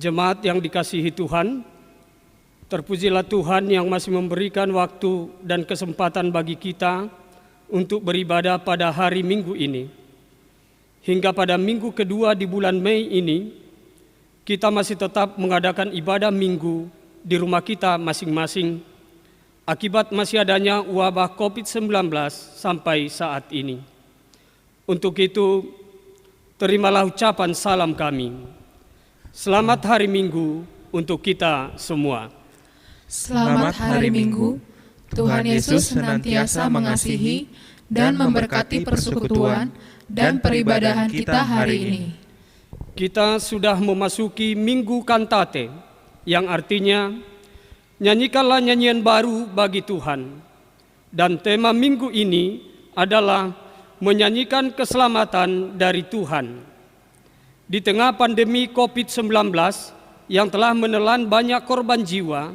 Jemaat yang dikasihi Tuhan, terpujilah Tuhan yang masih memberikan waktu dan kesempatan bagi kita untuk beribadah pada hari Minggu ini. Hingga pada minggu kedua di bulan Mei ini, kita masih tetap mengadakan ibadah minggu di rumah kita masing-masing akibat masih adanya wabah COVID-19 sampai saat ini. Untuk itu, terimalah ucapan salam kami. Selamat hari Minggu untuk kita semua. Selamat hari Minggu, Tuhan Yesus senantiasa mengasihi dan memberkati persekutuan dan peribadahan kita hari ini. Kita sudah memasuki Minggu Kantate, yang artinya nyanyikanlah nyanyian baru bagi Tuhan. Dan tema minggu ini adalah menyanyikan keselamatan dari Tuhan. Di tengah pandemi COVID-19 yang telah menelan banyak korban jiwa,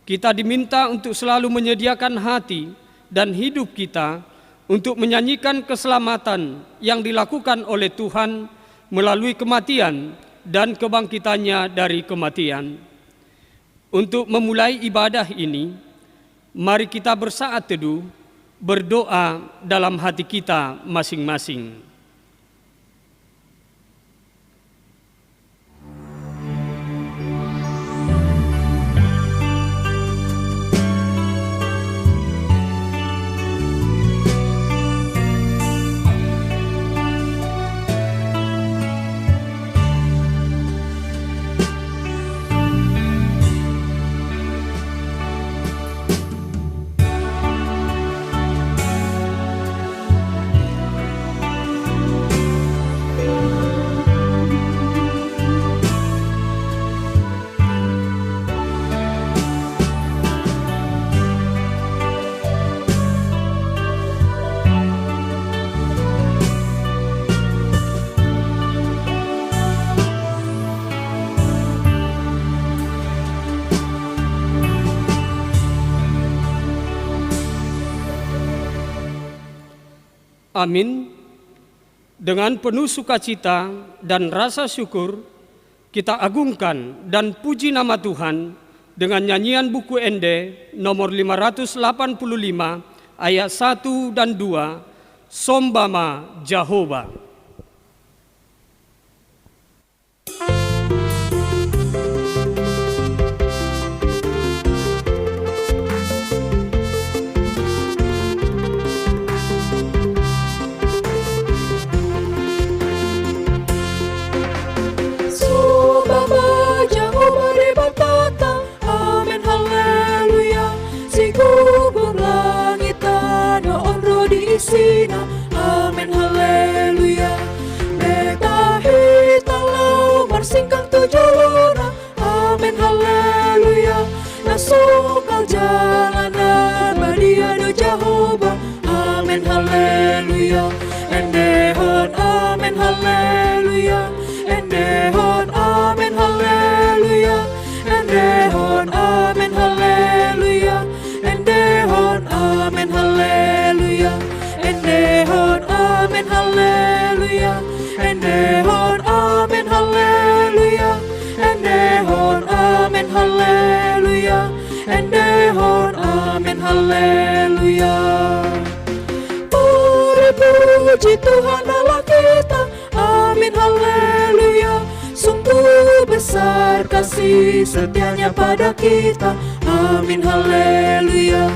kita diminta untuk selalu menyediakan hati dan hidup kita untuk menyanyikan keselamatan yang dilakukan oleh Tuhan melalui kematian dan kebangkitannya dari kematian. Untuk memulai ibadah ini, mari kita bersaat teduh, berdoa dalam hati kita masing-masing. Amin. Dengan penuh sukacita dan rasa syukur, kita agungkan dan puji nama Tuhan dengan nyanyian buku Ende nomor 585 ayat 1 dan 2, Sombama Jehovah. Sina, amen haleluya. Betahi talau marsingkang tujuluna, amen haleluya. Nasukal jalanan badiadu Jehovah, amen haleluya. Endehon amen haleluya. Endehon amen haleluya. Endehon amen haleluya. Endehon amen haleluya. Endehon amen haleluya. Endehon amen haleluya. Endehon amen haleluya. Endehon amen haleluya. Puji Tuhan Allah kita, amin haleluya. Sungguh besar kasih setianya pada kita, amin haleluya.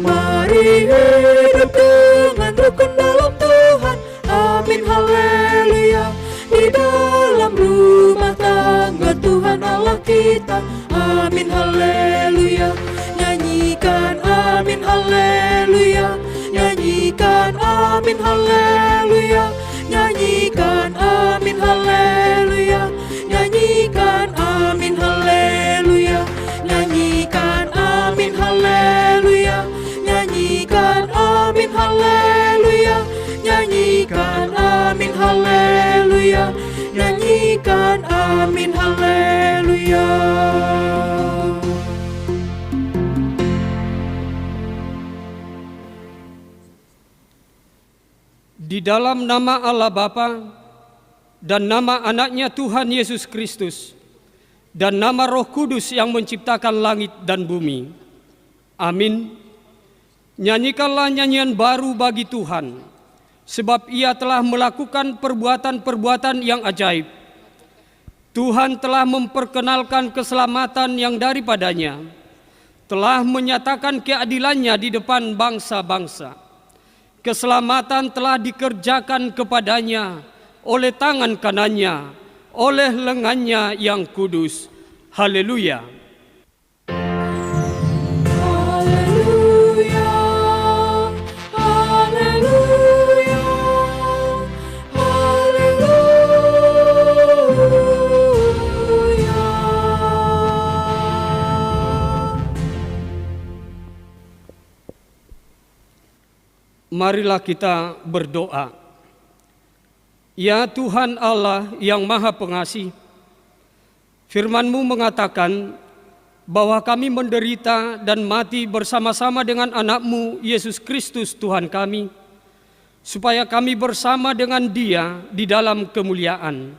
Mari hidup dengan rukun dalam Tuhan, amin haleluya. Di dalam rumah tangga Tuhan Allah kita, amin haleluya. Nyanyikan amin haleluya. Nyanyikan amin haleluya. Nyanyikan amin haleluya. Nyanyikan amin haleluya. Nyanyikan amin haleluya. Nyanyikan amin haleluya. Nyanyikan amin haleluya. Nyanyikan amin haleluya. Di dalam nama Allah Bapa dan nama anaknya Tuhan Yesus Kristus, dan nama Roh Kudus yang menciptakan langit dan bumi. Amin. Nyanyikanlah nyanyian baru bagi Tuhan, sebab Ia telah melakukan perbuatan-perbuatan yang ajaib. Tuhan telah memperkenalkan keselamatan yang daripadanya, telah menyatakan keadilannya di depan bangsa-bangsa. Keselamatan telah dikerjakan kepadanya oleh tangan kanannya, oleh lengannya yang kudus. Haleluya. Haleluya, haleluya, haleluya. Marilah kita berdoa. Ya Tuhan Allah yang Maha Pengasih, firman-Mu mengatakan bahwa kami menderita dan mati bersama-sama dengan anak-Mu Yesus Kristus Tuhan kami, supaya kami bersama dengan Dia di dalam kemuliaan.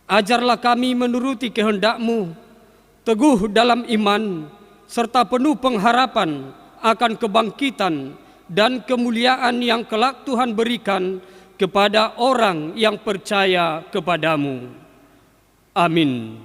Ajarlah kami menuruti kehendak-Mu, teguh dalam iman, serta penuh pengharapan akan kebangkitan dan kemuliaan yang kelak Tuhan berikan kepada orang yang percaya kepadamu. Amin.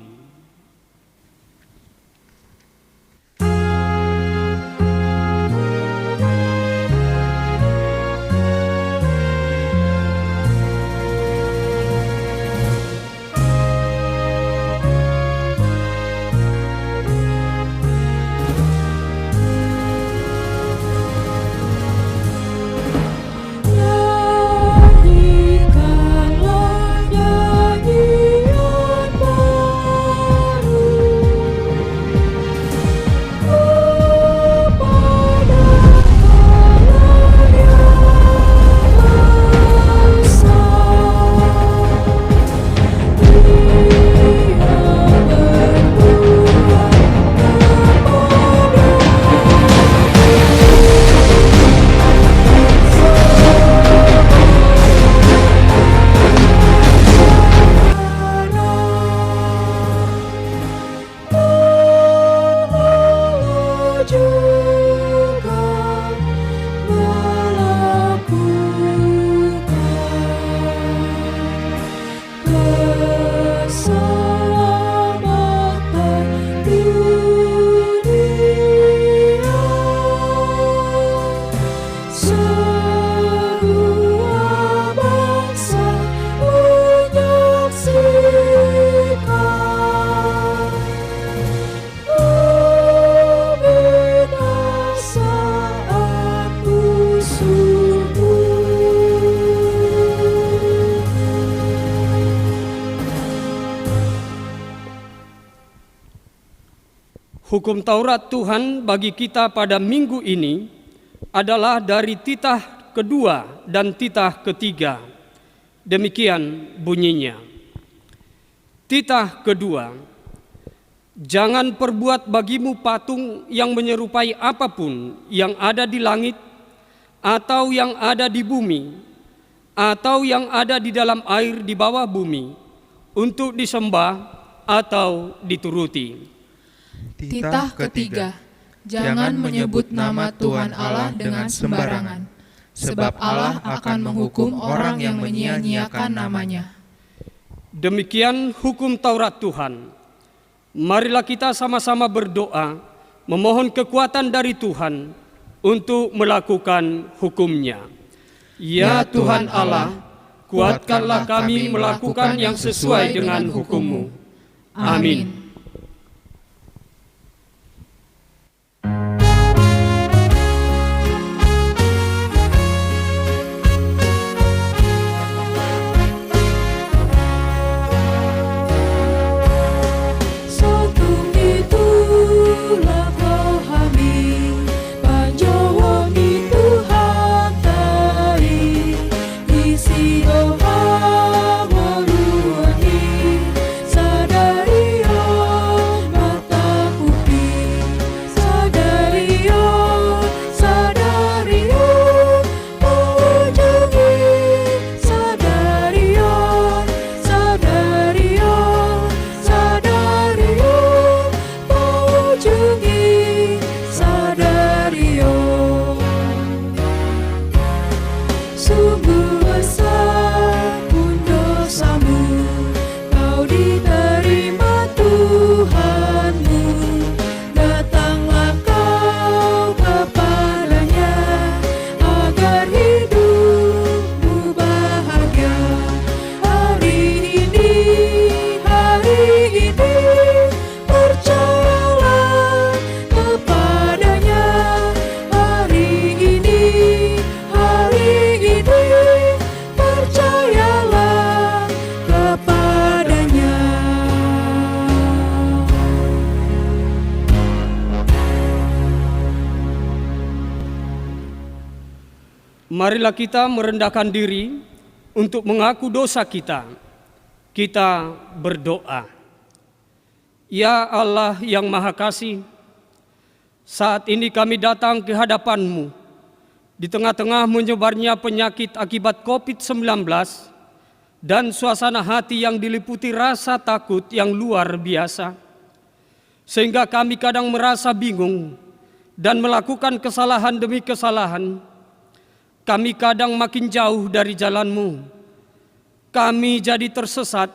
Hukum Taurat Tuhan bagi kita pada minggu ini adalah dari titah kedua dan titah ketiga. Demikian bunyinya. Titah kedua, jangan perbuat bagimu patung yang menyerupai apapun yang ada di langit, atau yang ada di bumi, atau yang ada di dalam air di bawah bumi, untuk disembah atau dituruti. Titah ketiga, jangan menyebut nama Tuhan Allah dengan sembarangan, sebab Allah akan menghukum orang yang menyia-nyiakan namanya. Demikian hukum Taurat Tuhan. Marilah kita sama-sama berdoa, memohon kekuatan dari Tuhan untuk melakukan hukum-Nya. Ya Tuhan Allah, kuatkanlah kami melakukan yang sesuai dengan hukum-Mu. Amin. Marilah kita merendahkan diri untuk mengaku dosa kita. Kita berdoa. Ya Allah yang Maha Kasih, saat ini kami datang ke hadapan-Mu di tengah-tengah menyebarnya penyakit akibat COVID-19 dan suasana hati yang diliputi rasa takut yang luar biasa, sehingga kami kadang merasa bingung dan melakukan kesalahan demi kesalahan. Kami kadang makin jauh dari jalan-Mu. Kami jadi tersesat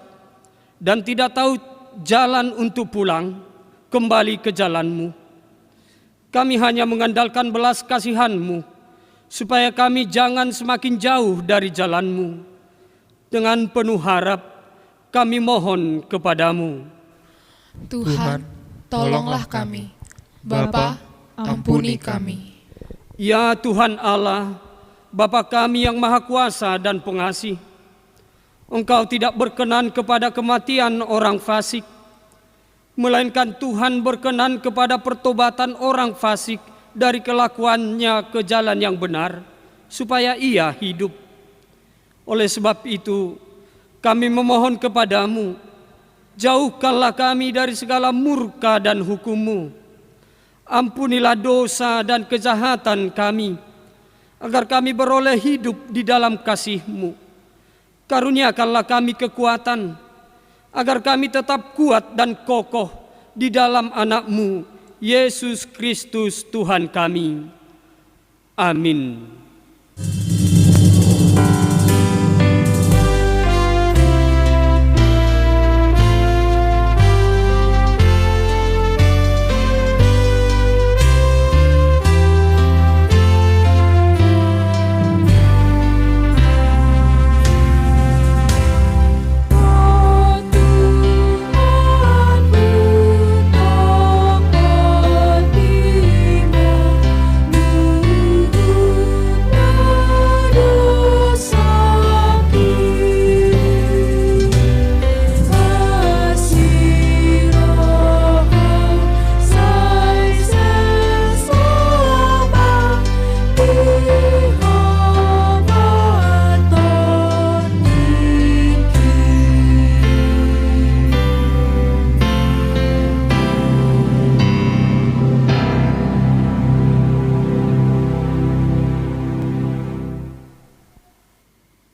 dan tidak tahu jalan untuk pulang kembali ke jalan-Mu. Kami hanya mengandalkan belas kasihan-Mu, supaya kami jangan semakin jauh dari jalan-Mu. Dengan penuh harap, kami mohon kepadamu. Tuhan, tolonglah kami. Bapa, ampuni kami. Ya Tuhan Allah, Bapa kami yang Maha Kuasa dan Pengasih, Engkau tidak berkenan kepada kematian orang fasik, melainkan Tuhan berkenan kepada pertobatan orang fasik dari kelakuannya ke jalan yang benar, supaya ia hidup. Oleh sebab itu, kami memohon kepadamu, jauhkanlah kami dari segala murka dan hukum-Mu. Ampunilah dosa dan kejahatan kami, agar kami beroleh hidup di dalam kasih-Mu. Karuniakanlah kami kekuatan, agar kami tetap kuat dan kokoh di dalam anak-Mu, Yesus Kristus Tuhan kami. Amin.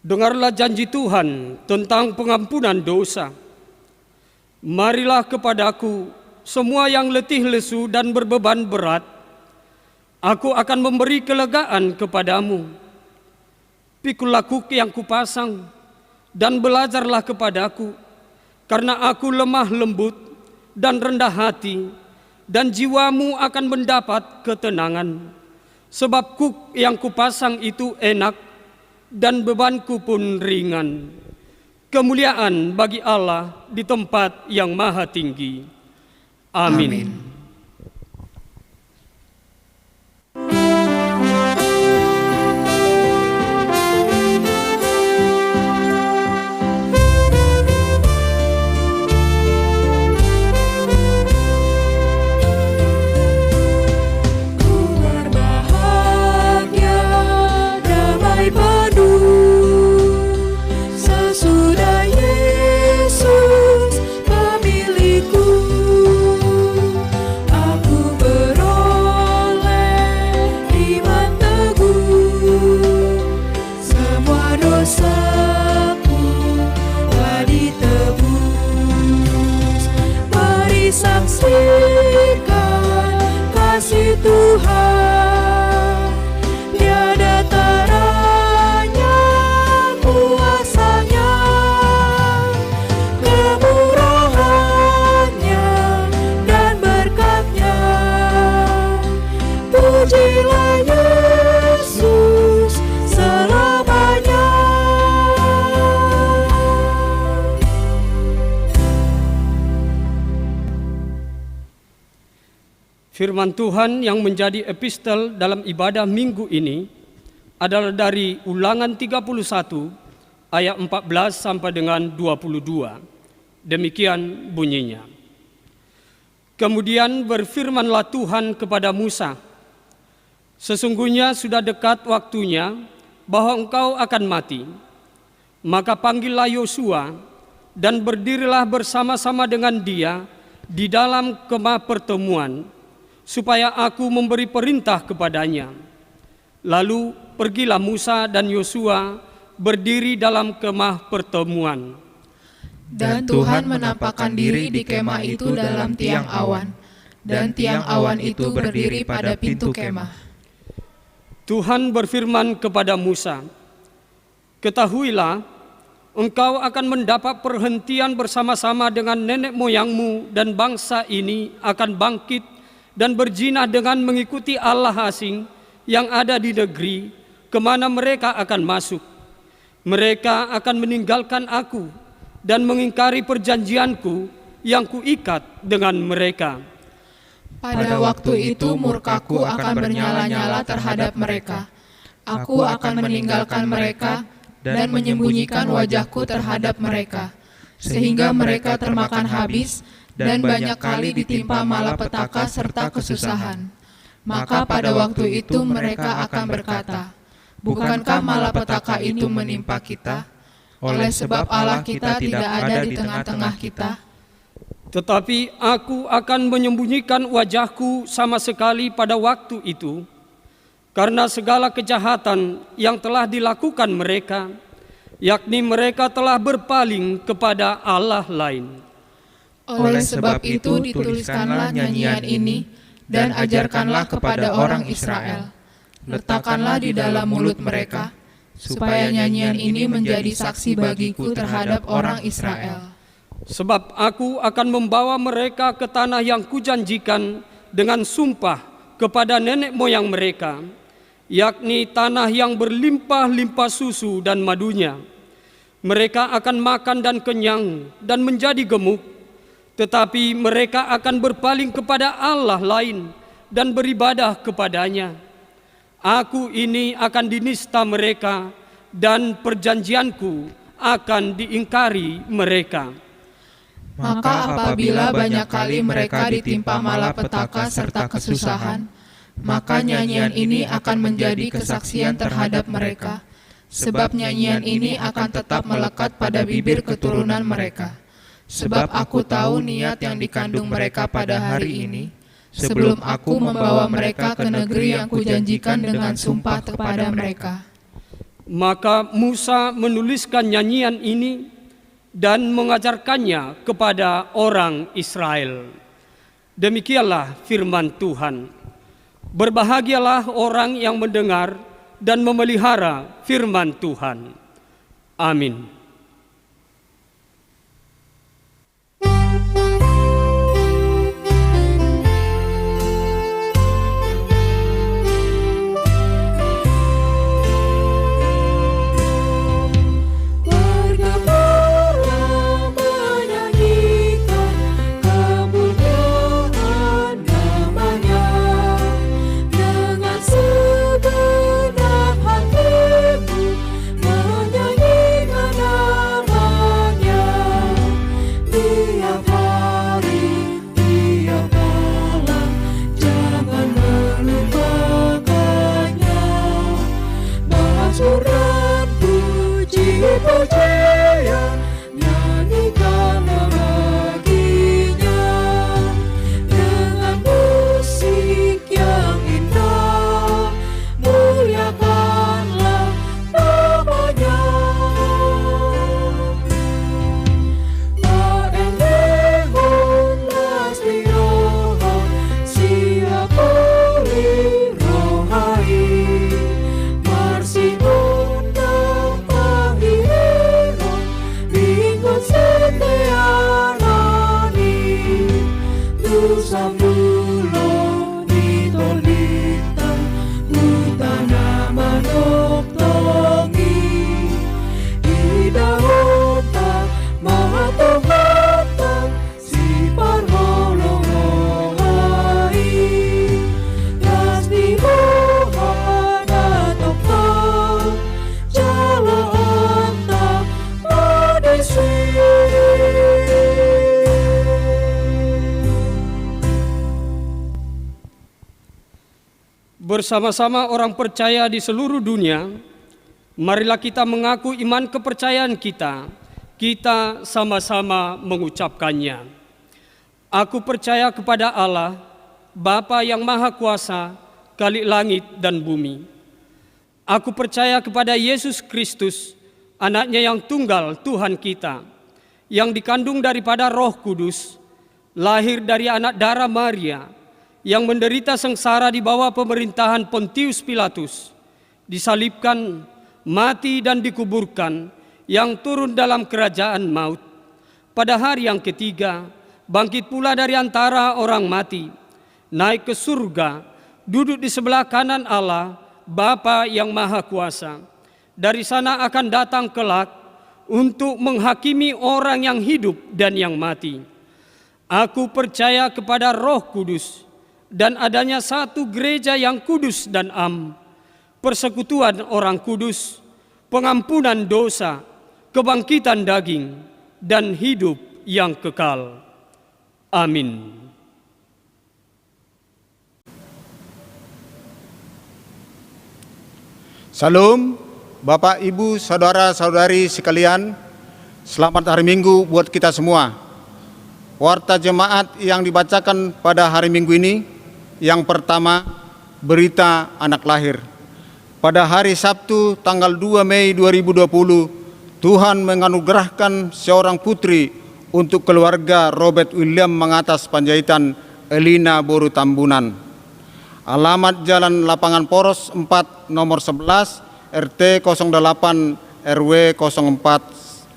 Dengarlah janji Tuhan tentang pengampunan dosa. Marilah kepadaku semua yang letih lesu dan berbeban berat, aku akan memberi kelegaan kepadamu. Pikulah kuk yang kupasang dan belajarlah kepadaku, karena aku lemah lembut dan rendah hati, dan jiwamu akan mendapat ketenangan. Sebab kuk yang kupasang itu enak dan bebanku pun ringan. Kemuliaan bagi Allah di tempat yang maha tinggi. Amin. Tuhan, tiada taranya kuasanya, kemurahannya dan berkat-Nya. Pujilah Yesus selamanya. Firman Tuhan yang menjadi epistel dalam ibadah minggu ini adalah dari Ulangan 31 ayat 14 sampai dengan 22. Demikian bunyinya. Kemudian berfirmanlah Tuhan kepada Musa, sesungguhnya sudah dekat waktunya bahwa engkau akan mati. Maka panggillah Yosua dan berdirilah bersama-sama dengan dia di dalam kemah pertemuan, supaya aku memberi perintah kepadanya. Lalu pergilah Musa dan Yosua berdiri dalam kemah pertemuan. Dan Tuhan menampakkan diri di kemah itu dalam tiang awan, dan tiang awan itu berdiri pada pintu kemah. Tuhan berfirman kepada Musa, "Ketahuilah, engkau akan mendapat perhentian bersama-sama dengan nenek moyangmu, dan bangsa ini akan bangkit dan berjinah dengan mengikuti Allah asing yang ada di negeri kemana mereka akan masuk. Mereka akan meninggalkan aku dan mengingkari perjanjianku yang kuikat dengan mereka." Pada waktu itu murkaku akan bernyala-nyala terhadap mereka. Aku akan meninggalkan mereka dan menyembunyikan wajahku terhadap mereka, sehingga mereka termakan habis dan banyak kali ditimpa malapetaka serta kesusahan. Maka pada waktu itu mereka akan berkata, "Bukankah malapetaka itu menimpa kita? Oleh sebab Allah kita tidak ada di tengah-tengah kita." Tetapi aku akan menyembunyikan wajahku sama sekali pada waktu itu, karena segala kejahatan yang telah dilakukan mereka, yakni mereka telah berpaling kepada Allah lain. Oleh sebab itu dituliskanlah nyanyian ini dan ajarkanlah kepada orang Israel. Letakkanlah di dalam mulut mereka, supaya nyanyian ini menjadi saksi bagiku terhadap orang Israel. Sebab aku akan membawa mereka ke tanah yang kujanjikan dengan sumpah kepada nenek moyang mereka, yakni tanah yang berlimpah-limpah susu dan madunya. Mereka akan makan dan kenyang dan menjadi gemuk, tetapi mereka akan berpaling kepada Allah lain dan beribadah kepadanya. Aku ini akan dinista mereka, dan perjanjianku akan diingkari mereka. Maka apabila banyak kali mereka ditimpa malapetaka serta kesusahan, maka nyanyian ini akan menjadi kesaksian terhadap mereka, sebab nyanyian ini akan tetap melekat pada bibir keturunan mereka. Sebab aku tahu niat yang dikandung mereka pada hari ini, sebelum aku membawa mereka ke negeri yang kujanjikan dengan sumpah kepada mereka. Maka Musa menuliskan nyanyian ini dan mengajarkannya kepada orang Israel. Demikianlah firman Tuhan. Berbahagialah orang yang mendengar dan memelihara firman Tuhan. Amin. Bersama-sama orang percaya di seluruh dunia, Marilah kita mengaku iman kepercayaan kita. Kita sama-sama mengucapkannya. Aku percaya kepada Allah, Bapa yang Maha Kuasa, Khalik langit dan bumi. Aku percaya kepada Yesus Kristus, Anaknya yang tunggal Tuhan kita, yang dikandung daripada Roh Kudus, lahir dari anak darah Maria, yang menderita sengsara di bawah pemerintahan Pontius Pilatus, disalibkan, mati dan dikuburkan, yang turun dalam kerajaan maut. Pada hari yang ketiga, bangkit pula dari antara orang mati, naik ke surga, duduk di sebelah kanan Allah, Bapa yang Maha Kuasa. Dari sana akan datang kelak untuk menghakimi orang yang hidup dan yang mati. Aku percaya kepada Roh Kudus dan adanya satu gereja yang kudus dan am, persekutuan orang kudus, pengampunan dosa, kebangkitan daging, dan hidup yang kekal. Amin. Salam, Bapak, Ibu, Saudara-saudari sekalian, selamat hari Minggu buat kita semua. Warta jemaat yang dibacakan pada hari Minggu ini, yang pertama, berita anak lahir. Pada hari Sabtu tanggal 2 Mei 2020, Tuhan menganugerahkan seorang putri untuk keluarga Robert William Mangatas Panjaitan Elina Boru Tambunan. Alamat Jalan Lapangan Poros 4 nomor 11 RT 08 RW 04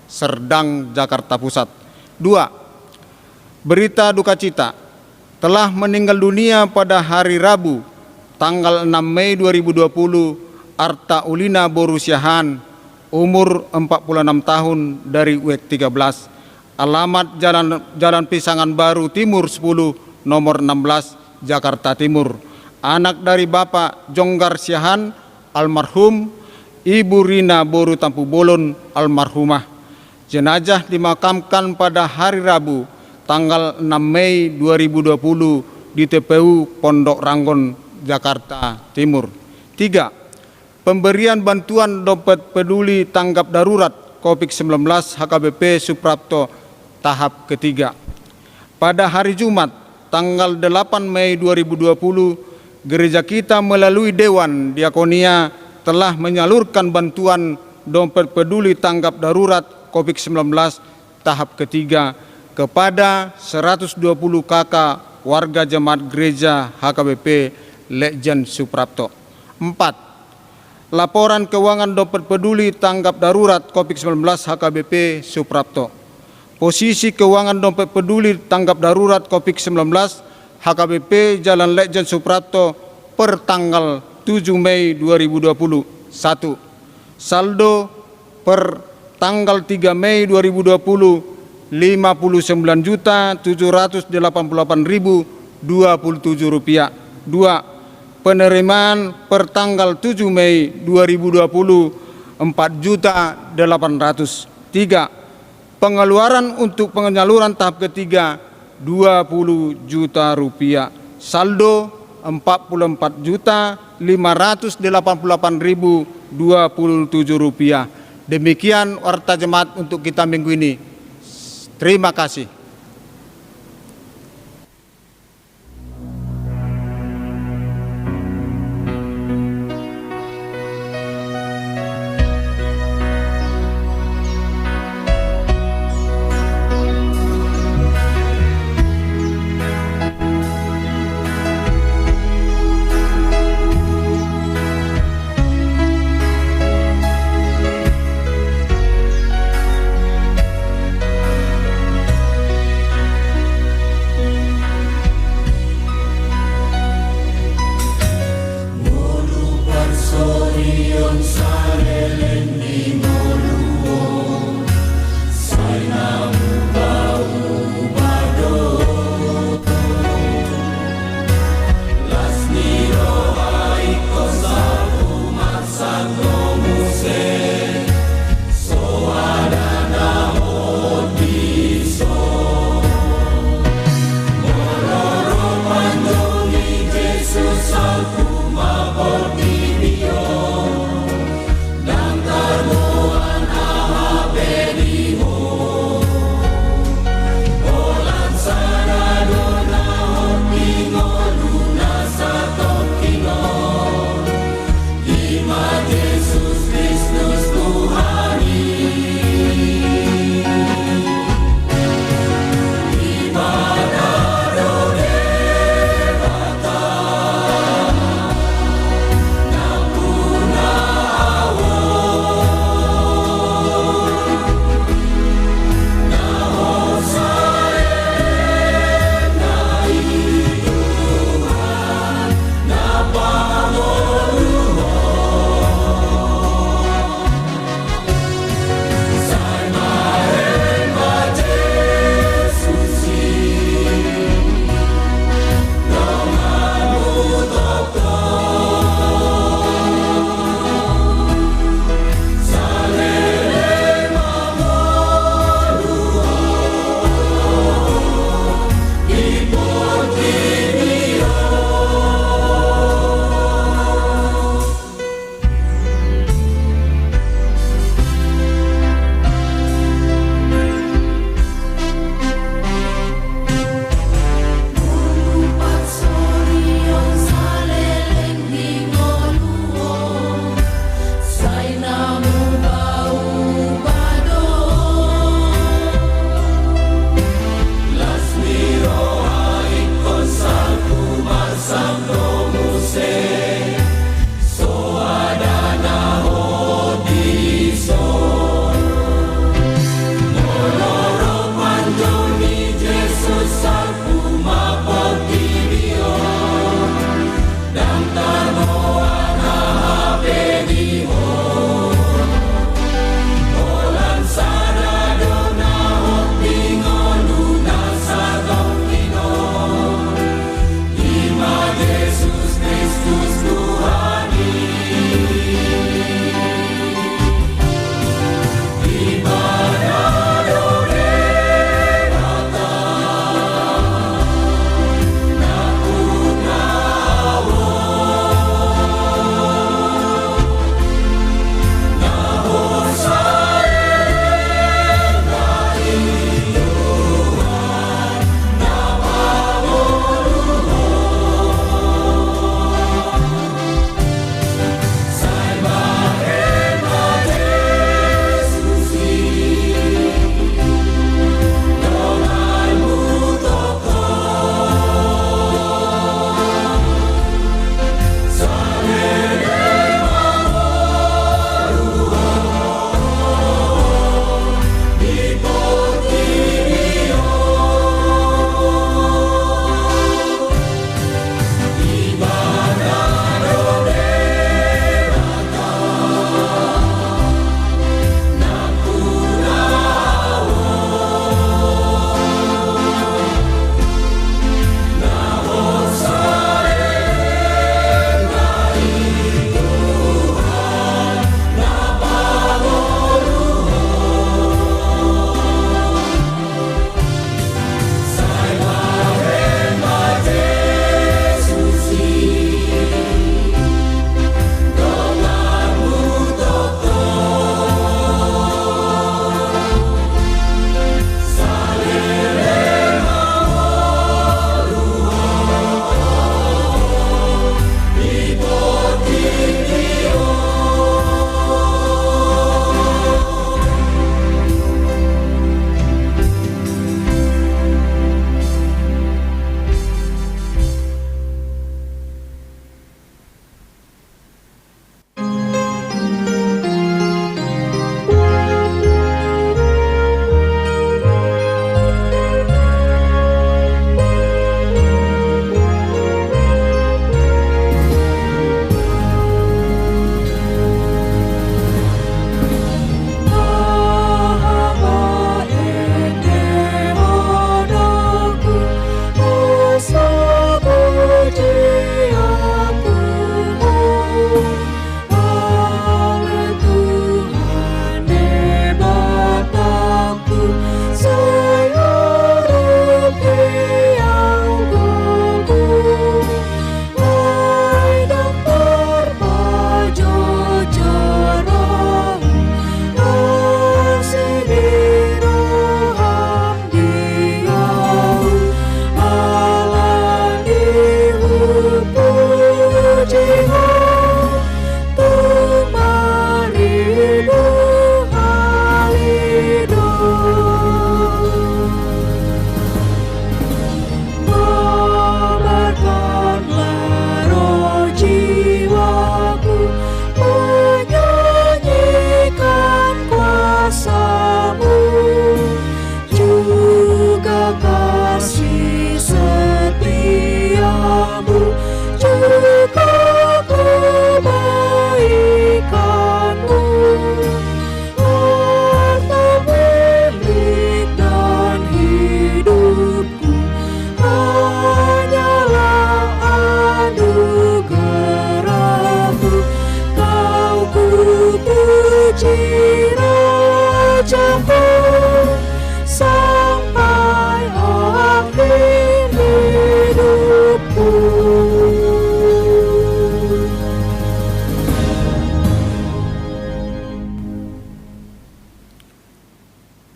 Serdang, Jakarta Pusat. 2. Berita duka cita. Telah meninggal dunia pada hari Rabu tanggal 6 Mei 2020 Arta Ulina Boru Siahaan, umur 46 tahun, dari WEK 13. Alamat Jalan Pisangan Baru Timur 10 nomor 16 Jakarta Timur. Anak dari Bapak Jonggar Siahaan almarhum, Ibu Rina Boru Tampu Bolon almarhumah. Jenazah dimakamkan pada hari Rabu tanggal 6 Mei 2020 di TPU Pondok Ranggon, Jakarta Timur. 3. Pemberian bantuan dompet peduli tanggap darurat COVID-19 HKBP Suprapto tahap ketiga. Pada hari Jumat tanggal 8 Mei 2020, gereja kita melalui Dewan Diakonia telah menyalurkan bantuan dompet peduli tanggap darurat COVID-19 tahap ketiga kepada 120 kakak warga jemaat gereja HKBP Lejen Suprapto. 4. Laporan keuangan dompet peduli tanggap darurat COVID-19 HKBP Suprapto. Posisi keuangan dompet peduli tanggap darurat COVID-19 HKBP Jalan Lejen Suprapto per tanggal 7 Mei 2020. 1. Saldo per tanggal 3 Mei 2020 Rp59.788.027. 2. Penerimaan per tanggal 7 Mei 2020 Rp4.800.000. 3. Pengeluaran untuk penyaluran tahap ketiga Rp20 juta. Saldo Rp44.588.027. Demikian warta jemaat untuk kita minggu ini. Terima kasih.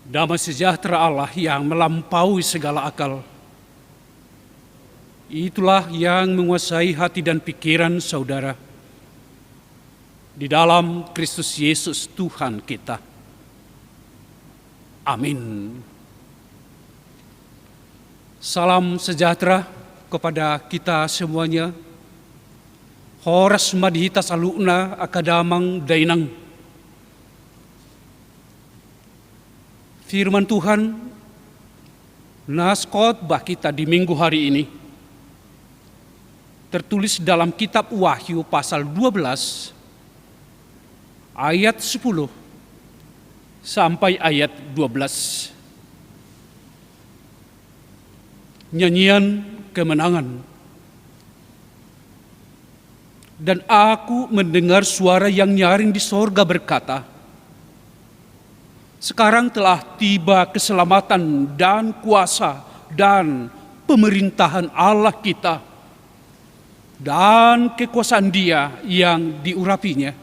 Damai sejahtera Allah yang melampaui segala akal, itulah yang menguasai hati dan pikiran saudara di dalam Kristus Yesus Tuhan kita. Amin. Salam sejahtera kepada kita semuanya. Horas madhita saluna akadamang dainang. Firman Tuhan, nas khotbah kita di minggu hari ini, tertulis dalam kitab Wahyu pasal 12, ayat 10 sampai ayat 12. Nyanyian kemenangan. Dan aku mendengar suara yang nyaring di sorga berkata, sekarang telah tiba keselamatan dan kuasa dan pemerintahan Allah kita dan kekuasaan Dia yang diurapinya.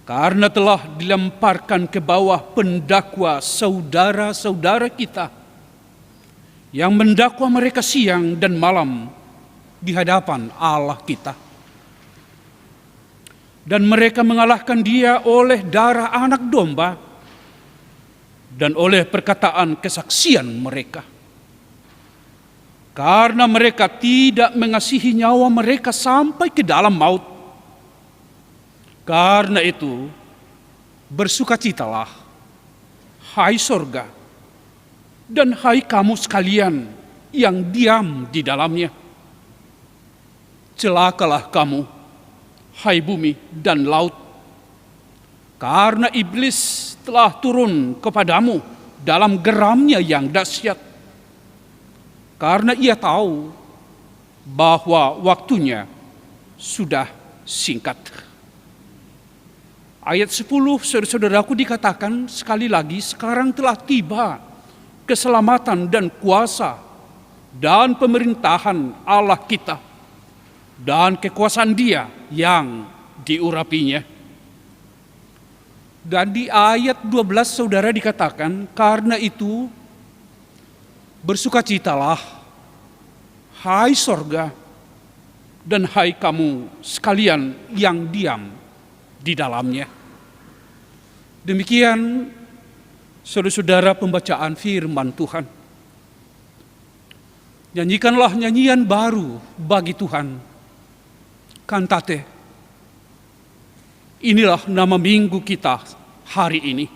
Karena telah dilemparkan ke bawah pendakwa saudara-saudara kita yang mendakwa mereka siang dan malam di hadapan Allah kita. Dan mereka mengalahkan Dia oleh darah anak domba dan oleh perkataan kesaksian mereka. Karena mereka tidak mengasihi nyawa mereka sampai ke dalam maut. Karena itu, bersukacitalah, hai sorga, dan hai kamu sekalian yang diam di dalamnya. Celakalah kamu, hai bumi dan laut, karena iblis telah turun kepadamu dalam geramnya yang dahsyat. Karena ia tahu bahwa waktunya sudah singkat. Ayat 10, saudara-saudaraku, dikatakan sekali lagi, sekarang telah tiba keselamatan dan kuasa dan pemerintahan Allah kita dan kekuasaan Dia yang diurapinya. Dan di ayat 12 saudara dikatakan, karena itu bersukacitalah, hai sorga, dan hai kamu sekalian yang diam di dalamnya. Demikian saudara-saudara pembacaan firman Tuhan. Nyanyikanlah nyanyian baru bagi Tuhan. Kantate. Inilah nama minggu kita hari ini.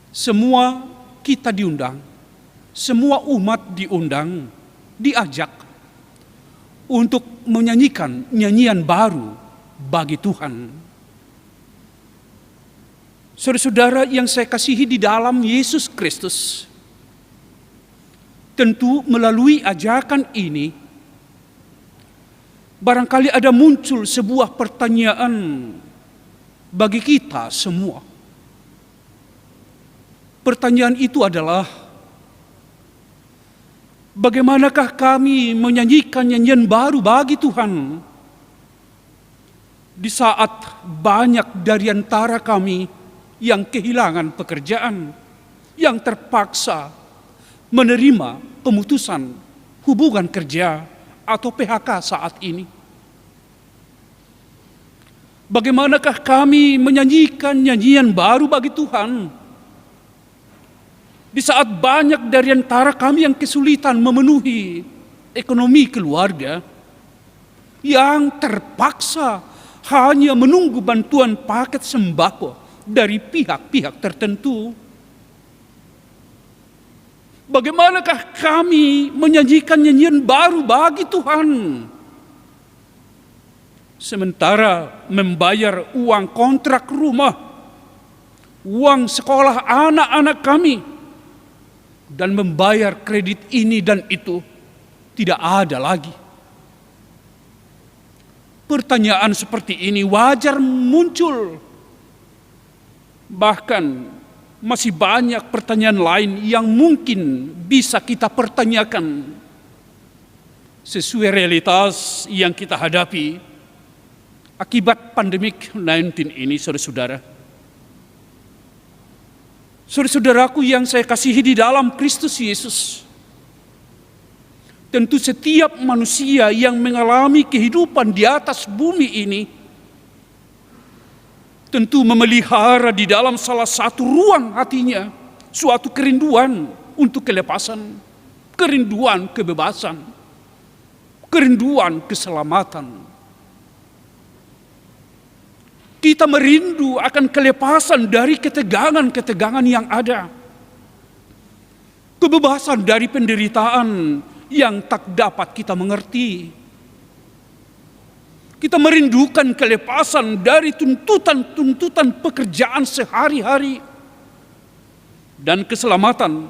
Semua kita diundang, semua umat diundang, diajak untuk menyanyikan nyanyian baru bagi Tuhan. Saudara-saudara yang saya kasihi di dalam Yesus Kristus, tentu melalui ajakan ini, barangkali ada muncul sebuah pertanyaan bagi kita semua. Pertanyaan itu adalah, bagaimanakah kami menyanyikan nyanyian baru bagi Tuhan di saat banyak dari antara kami yang kehilangan pekerjaan, yang terpaksa menerima pemutusan hubungan kerja atau PHK saat ini? Bagaimanakah kami menyanyikan nyanyian baru bagi Tuhan di saat banyak dari antara kami yang kesulitan memenuhi ekonomi keluarga, yang terpaksa hanya menunggu bantuan paket sembako dari pihak-pihak tertentu? Bagaimanakah kami menyanyikan nyanyian baru bagi Tuhan sementara membayar uang kontrak rumah, uang sekolah anak-anak kami, dan membayar kredit ini dan itu tidak ada lagi? Pertanyaan seperti ini wajar muncul. Bahkan masih banyak pertanyaan lain yang mungkin bisa kita pertanyakan sesuai realitas yang kita hadapi akibat pandemik 19 ini, saudara-saudara. Saudara-saudaraku yang saya kasihi di dalam Kristus Yesus, tentu setiap manusia yang mengalami kehidupan di atas bumi ini tentu memelihara di dalam salah satu ruang hatinya suatu kerinduan untuk kelepasan, kerinduan kebebasan, kerinduan keselamatan. Kita merindu akan kelepasan dari ketegangan-ketegangan yang ada. Kebebasan dari penderitaan yang tak dapat kita mengerti. Kita merindukan kelepasan dari tuntutan-tuntutan pekerjaan sehari-hari. Dan keselamatan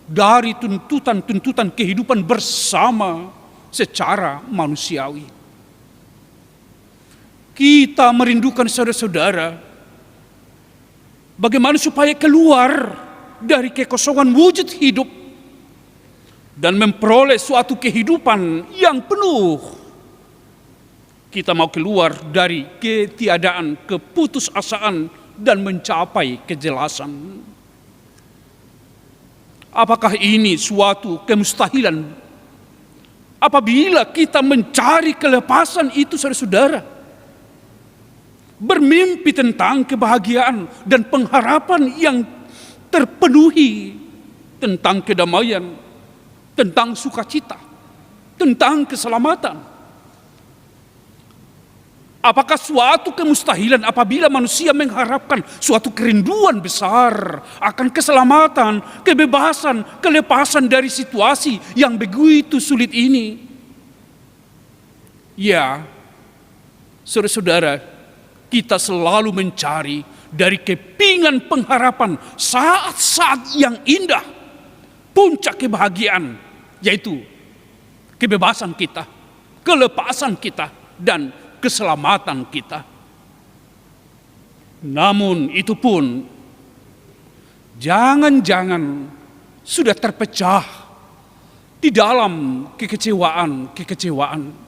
dari tuntutan-tuntutan kehidupan bersama secara manusiawi. Kita merindukan saudara-saudara, bagaimana supaya keluar dari kekosongan wujud hidup dan memperoleh suatu kehidupan yang penuh. Kita mau keluar dari ketiadaan, keputusasaan, dan mencapai kejelasan. Apakah ini suatu kemustahilan? Apabila kita mencari kelepasan itu, saudara-saudara, bermimpi tentang kebahagiaan dan pengharapan yang terpenuhi, tentang kedamaian, tentang sukacita, tentang keselamatan. Apakah suatu kemustahilan apabila manusia mengharapkan suatu kerinduan besar akan keselamatan, kebebasan, kelepasan dari situasi yang begitu sulit ini? Ya, saudara-saudara, kita selalu mencari dari kepingan pengharapan saat-saat yang indah, puncak kebahagiaan, yaitu kebebasan kita, kelepasan kita, dan keselamatan kita. Namun itu pun jangan-jangan sudah terpecah di dalam kekecewaan.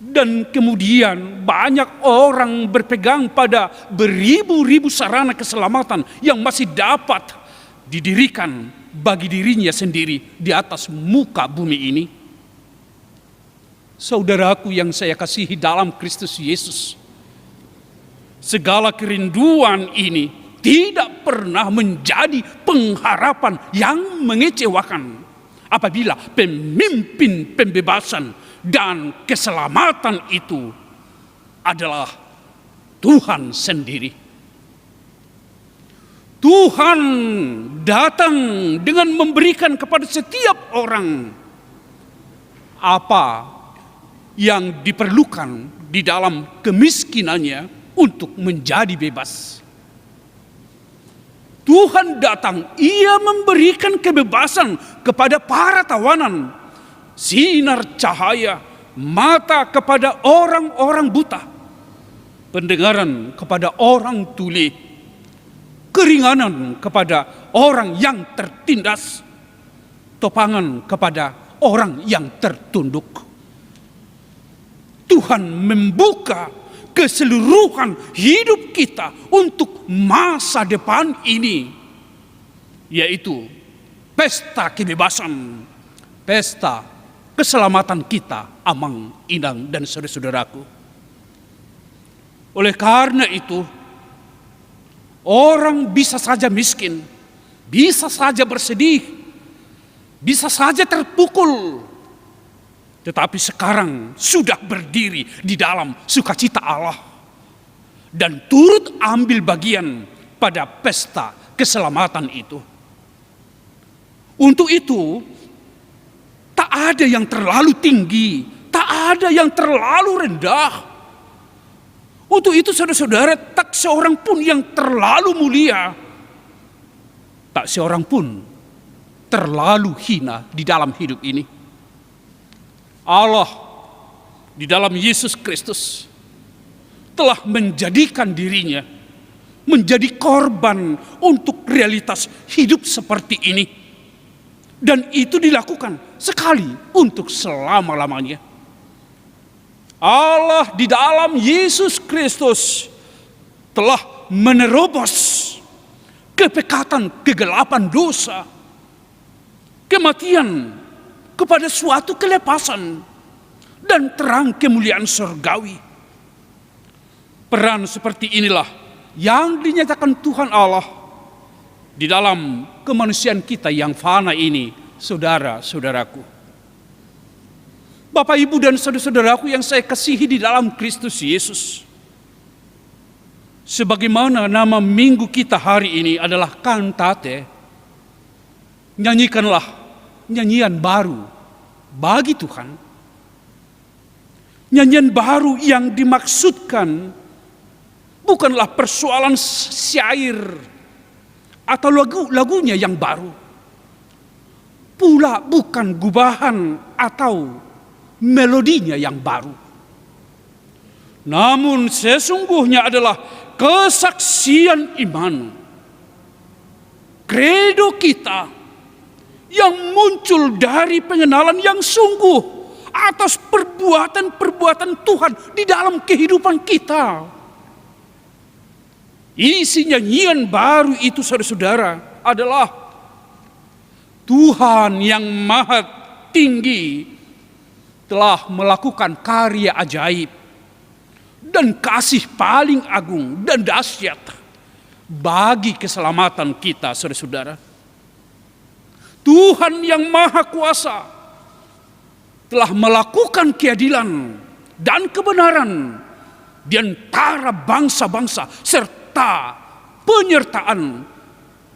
Dan kemudian banyak orang berpegang pada beribu-ribu sarana keselamatan yang masih dapat didirikan bagi dirinya sendiri di atas muka bumi ini. Saudaraku yang saya kasihi dalam Kristus Yesus, segala kerinduan ini tidak pernah menjadi pengharapan yang mengecewakan apabila pemimpin pembebasan dan keselamatan itu adalah Tuhan sendiri. Tuhan datang dengan memberikan kepada setiap orang apa yang diperlukan di dalam kemiskinannya untuk menjadi bebas. Tuhan datang, ia memberikan kebebasan kepada para tawanan, sinar cahaya, mata kepada orang-orang buta, pendengaran kepada orang tuli, keringanan kepada orang yang tertindas, topangan kepada orang yang tertunduk. Tuhan membuka keseluruhan hidup kita untuk masa depan ini, yaitu pesta kebebasan, pesta keselamatan kita, Amang, Inang, dan saudara-saudaraku. Oleh karena itu, orang bisa saja miskin, bisa saja bersedih, bisa saja terpukul, tetapi sekarang sudah berdiri di dalam sukacita Allah dan turut ambil bagian pada pesta keselamatan itu. Untuk itu, tak ada yang terlalu tinggi, tak ada yang terlalu rendah. Untuk itu saudara-saudara, tak seorang pun yang terlalu mulia, tak seorang pun terlalu hina di dalam hidup ini. Allah di dalam Yesus Kristus telah menjadikan dirinya menjadi korban untuk realitas hidup seperti ini. Dan itu dilakukan sekali untuk selama-lamanya. Allah di dalam Yesus Kristus telah menerobos kepekatan kegelapan dosa, kematian kepada suatu kelepasan, dan terang kemuliaan surgawi. Peran seperti inilah yang dinyatakan Tuhan Allah di dalam kemanusiaan kita yang fana ini, saudara-saudaraku. Bapak, Ibu, dan saudara-saudaraku yang saya kasihi di dalam Kristus Yesus. Sebagaimana nama minggu kita hari ini adalah kantate, nyanyikanlah nyanyian baru bagi Tuhan. Nyanyian baru yang dimaksudkan bukanlah persoalan syair atau lagunya yang baru, pula bukan gubahan atau melodinya yang baru, namun sesungguhnya adalah kesaksian iman, kredo kita yang muncul dari pengenalan yang sungguh atas perbuatan-perbuatan Tuhan di dalam kehidupan kita. Isi nyanyian baru itu, saudara-saudara, adalah Tuhan yang maha tinggi telah melakukan karya ajaib dan kasih paling agung dan dahsyat bagi keselamatan kita, saudara-saudara. Tuhan yang maha kuasa telah melakukan keadilan dan kebenaran di antara bangsa-bangsa serta penyertaan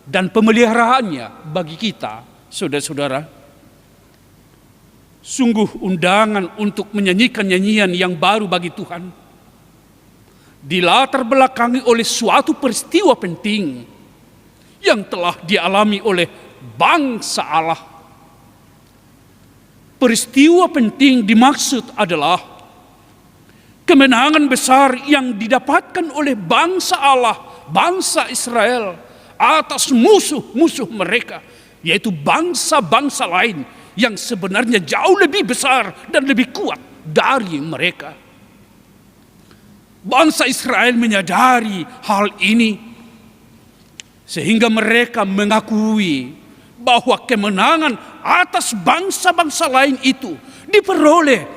dan pemeliharaannya bagi kita, saudara-saudara. Sungguh undangan untuk menyanyikan nyanyian yang baru bagi Tuhan dilatar belakangi oleh suatu peristiwa penting yang telah dialami oleh bangsa Allah. Peristiwa penting dimaksud adalah kemenangan besar yang didapatkan oleh bangsa Allah, bangsa Israel, atas musuh-musuh mereka, yaitu bangsa-bangsa lain yang sebenarnya jauh lebih besar dan lebih kuat dari mereka. Bangsa Israel menyadari hal ini sehingga mereka mengakui bahwa kemenangan atas bangsa-bangsa lain itu diperoleh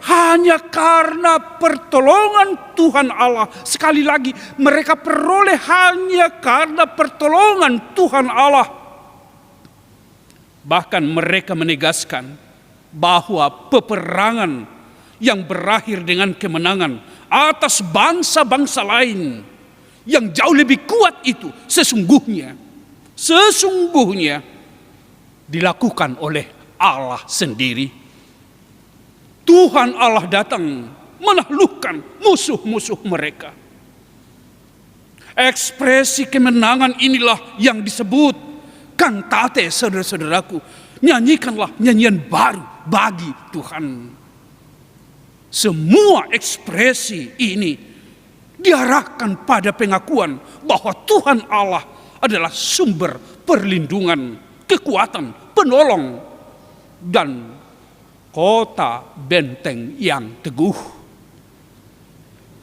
hanya karena pertolongan Tuhan Allah. Sekali lagi, mereka peroleh hanya karena pertolongan Tuhan Allah. Bahkan mereka menegaskan bahwa peperangan yang berakhir dengan kemenangan atas bangsa-bangsa lain yang jauh lebih kuat itu sesungguhnya dilakukan oleh Allah sendiri. Tuhan Allah datang menaklukkan musuh-musuh mereka. Ekspresi kemenangan inilah yang disebut kantate, saudara-saudaraku. Nyanyikanlah nyanyian baru bagi Tuhan. Semua ekspresi ini diarahkan pada pengakuan bahwa Tuhan Allah adalah sumber perlindungan, kekuatan, penolong, dan kota benteng yang teguh.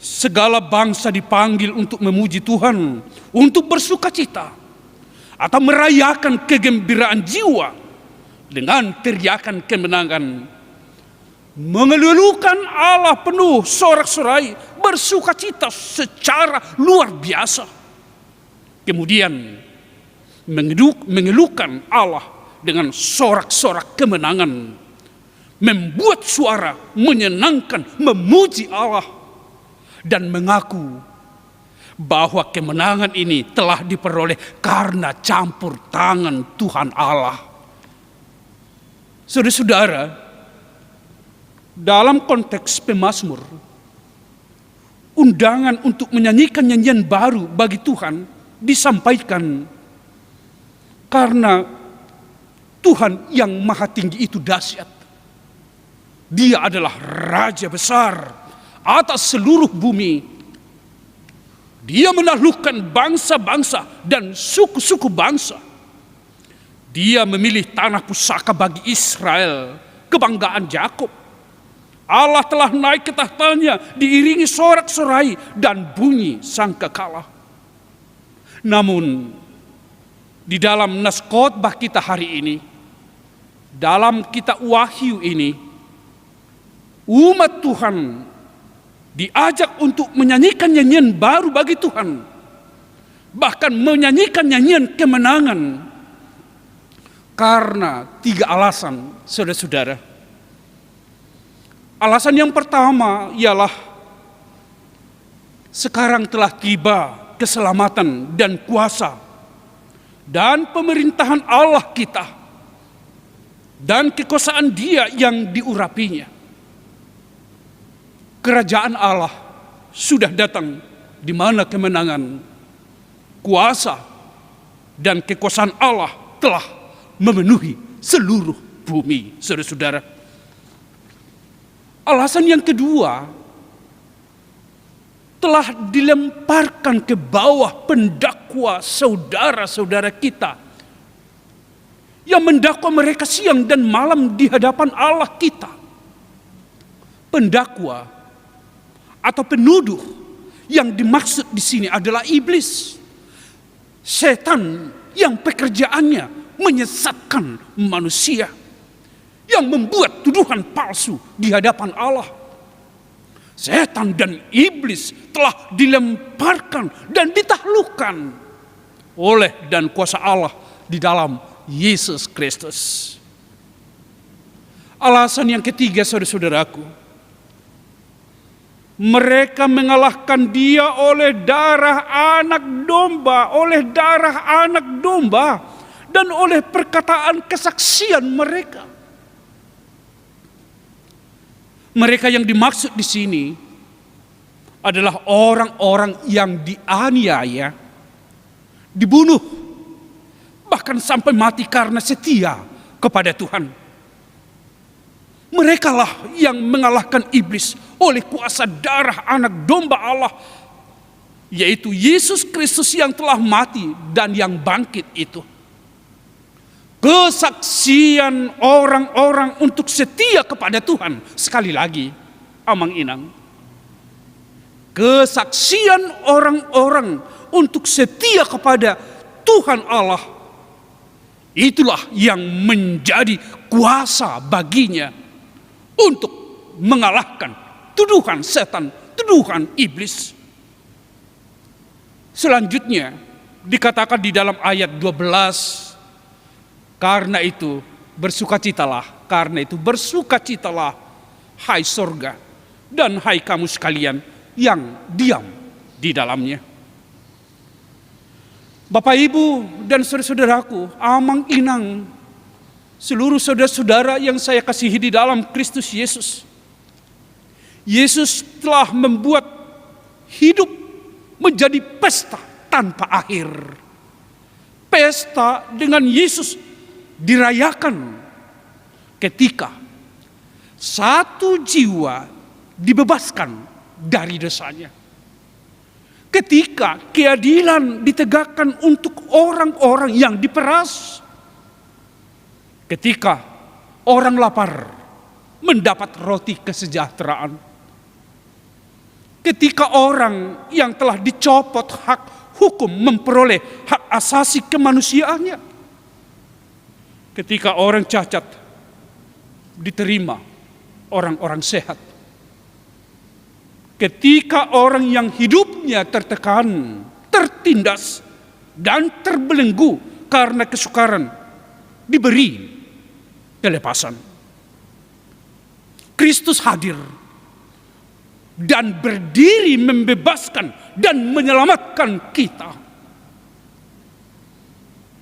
Segala bangsa dipanggil untuk memuji Tuhan, untuk bersukacita, atau merayakan kegembiraan jiwa dengan teriakan kemenangan, mengeluhkan Allah penuh sorak-sorai, bersukacita secara luar biasa. Kemudian mengeluhkan Allah dengan sorak-sorak kemenangan, membuat suara menyenangkan, memuji Allah, dan mengaku bahwa kemenangan ini telah diperoleh karena campur tangan Tuhan Allah. Saudara-saudara, dalam konteks pemazmur, undangan untuk menyanyikan nyanyian baru bagi Tuhan disampaikan karena Tuhan yang maha tinggi itu dahsyat. Dia adalah raja besar atas seluruh bumi. Dia menaklukkan bangsa-bangsa dan suku-suku bangsa. Dia memilih tanah pusaka bagi Israel, kebanggaan Yakub. Allah telah naik ke tahtanya diiringi sorak-sorai dan bunyi sangkakala. Namun di dalam nas khotbah kita hari ini, dalam kitab Wahyu ini, umat Tuhan diajak untuk menyanyikan nyanyian baru bagi Tuhan, bahkan menyanyikan nyanyian kemenangan, karena 3 alasan, saudara-saudara. Alasan yang pertama ialah sekarang telah tiba keselamatan dan kuasa dan pemerintahan Allah kita dan kekuasaan Dia yang diurapinya. Kerajaan Allah sudah datang, di mana kemenangan, kuasa, dan kekuasaan Allah telah memenuhi seluruh bumi, saudara-saudara. Alasan yang kedua, telah dilemparkan ke bawah pendakwa saudara-saudara kita yang mendakwa mereka siang dan malam di hadapan Allah kita. Pendakwa atau penuduh yang dimaksud di sini adalah iblis, setan yang pekerjaannya menyesatkan manusia, yang membuat tuduhan palsu di hadapan Allah. Setan dan iblis telah dilemparkan dan ditaklukkan oleh dan kuasa Allah di dalam Yesus Kristus. Alasan yang ketiga, saudara-saudaraku, mereka mengalahkan Dia oleh darah anak domba, dan oleh perkataan kesaksian mereka. Mereka yang dimaksud di sini adalah orang-orang yang dianiaya, dibunuh, bahkan sampai mati karena setia kepada Tuhan. Merekalah yang mengalahkan iblis oleh kuasa darah anak domba Allah, yaitu Yesus Kristus yang telah mati dan yang bangkit itu. Kesaksian orang-orang untuk setia kepada Tuhan. Sekali lagi, amang inang. Kesaksian orang-orang untuk setia kepada Tuhan Allah, itulah yang menjadi kuasa baginya untuk mengalahkan tuduhan setan, tuduhan iblis. Selanjutnya dikatakan di dalam ayat 12, karena itu bersukacitalah, hai sorga, dan hai kamu sekalian yang diam di dalamnya. Bapak, Ibu, dan saudara-saudaraku, amang inang, seluruh saudara-saudara yang saya kasihi di dalam Kristus Yesus. Yesus telah membuat hidup menjadi pesta tanpa akhir. Pesta dengan Yesus dirayakan ketika satu jiwa dibebaskan dari dosanya. Ketika keadilan ditegakkan untuk orang-orang yang diperas. Ketika orang lapar mendapat roti kesejahteraan. Ketika orang yang telah dicopot hak hukum memperoleh hak asasi kemanusiaannya. Ketika orang cacat diterima orang-orang sehat. Ketika orang yang hidupnya tertekan, tertindas, dan terbelenggu karena kesukaran diberi kelepasan. Kristus hadir dan berdiri membebaskan dan menyelamatkan kita.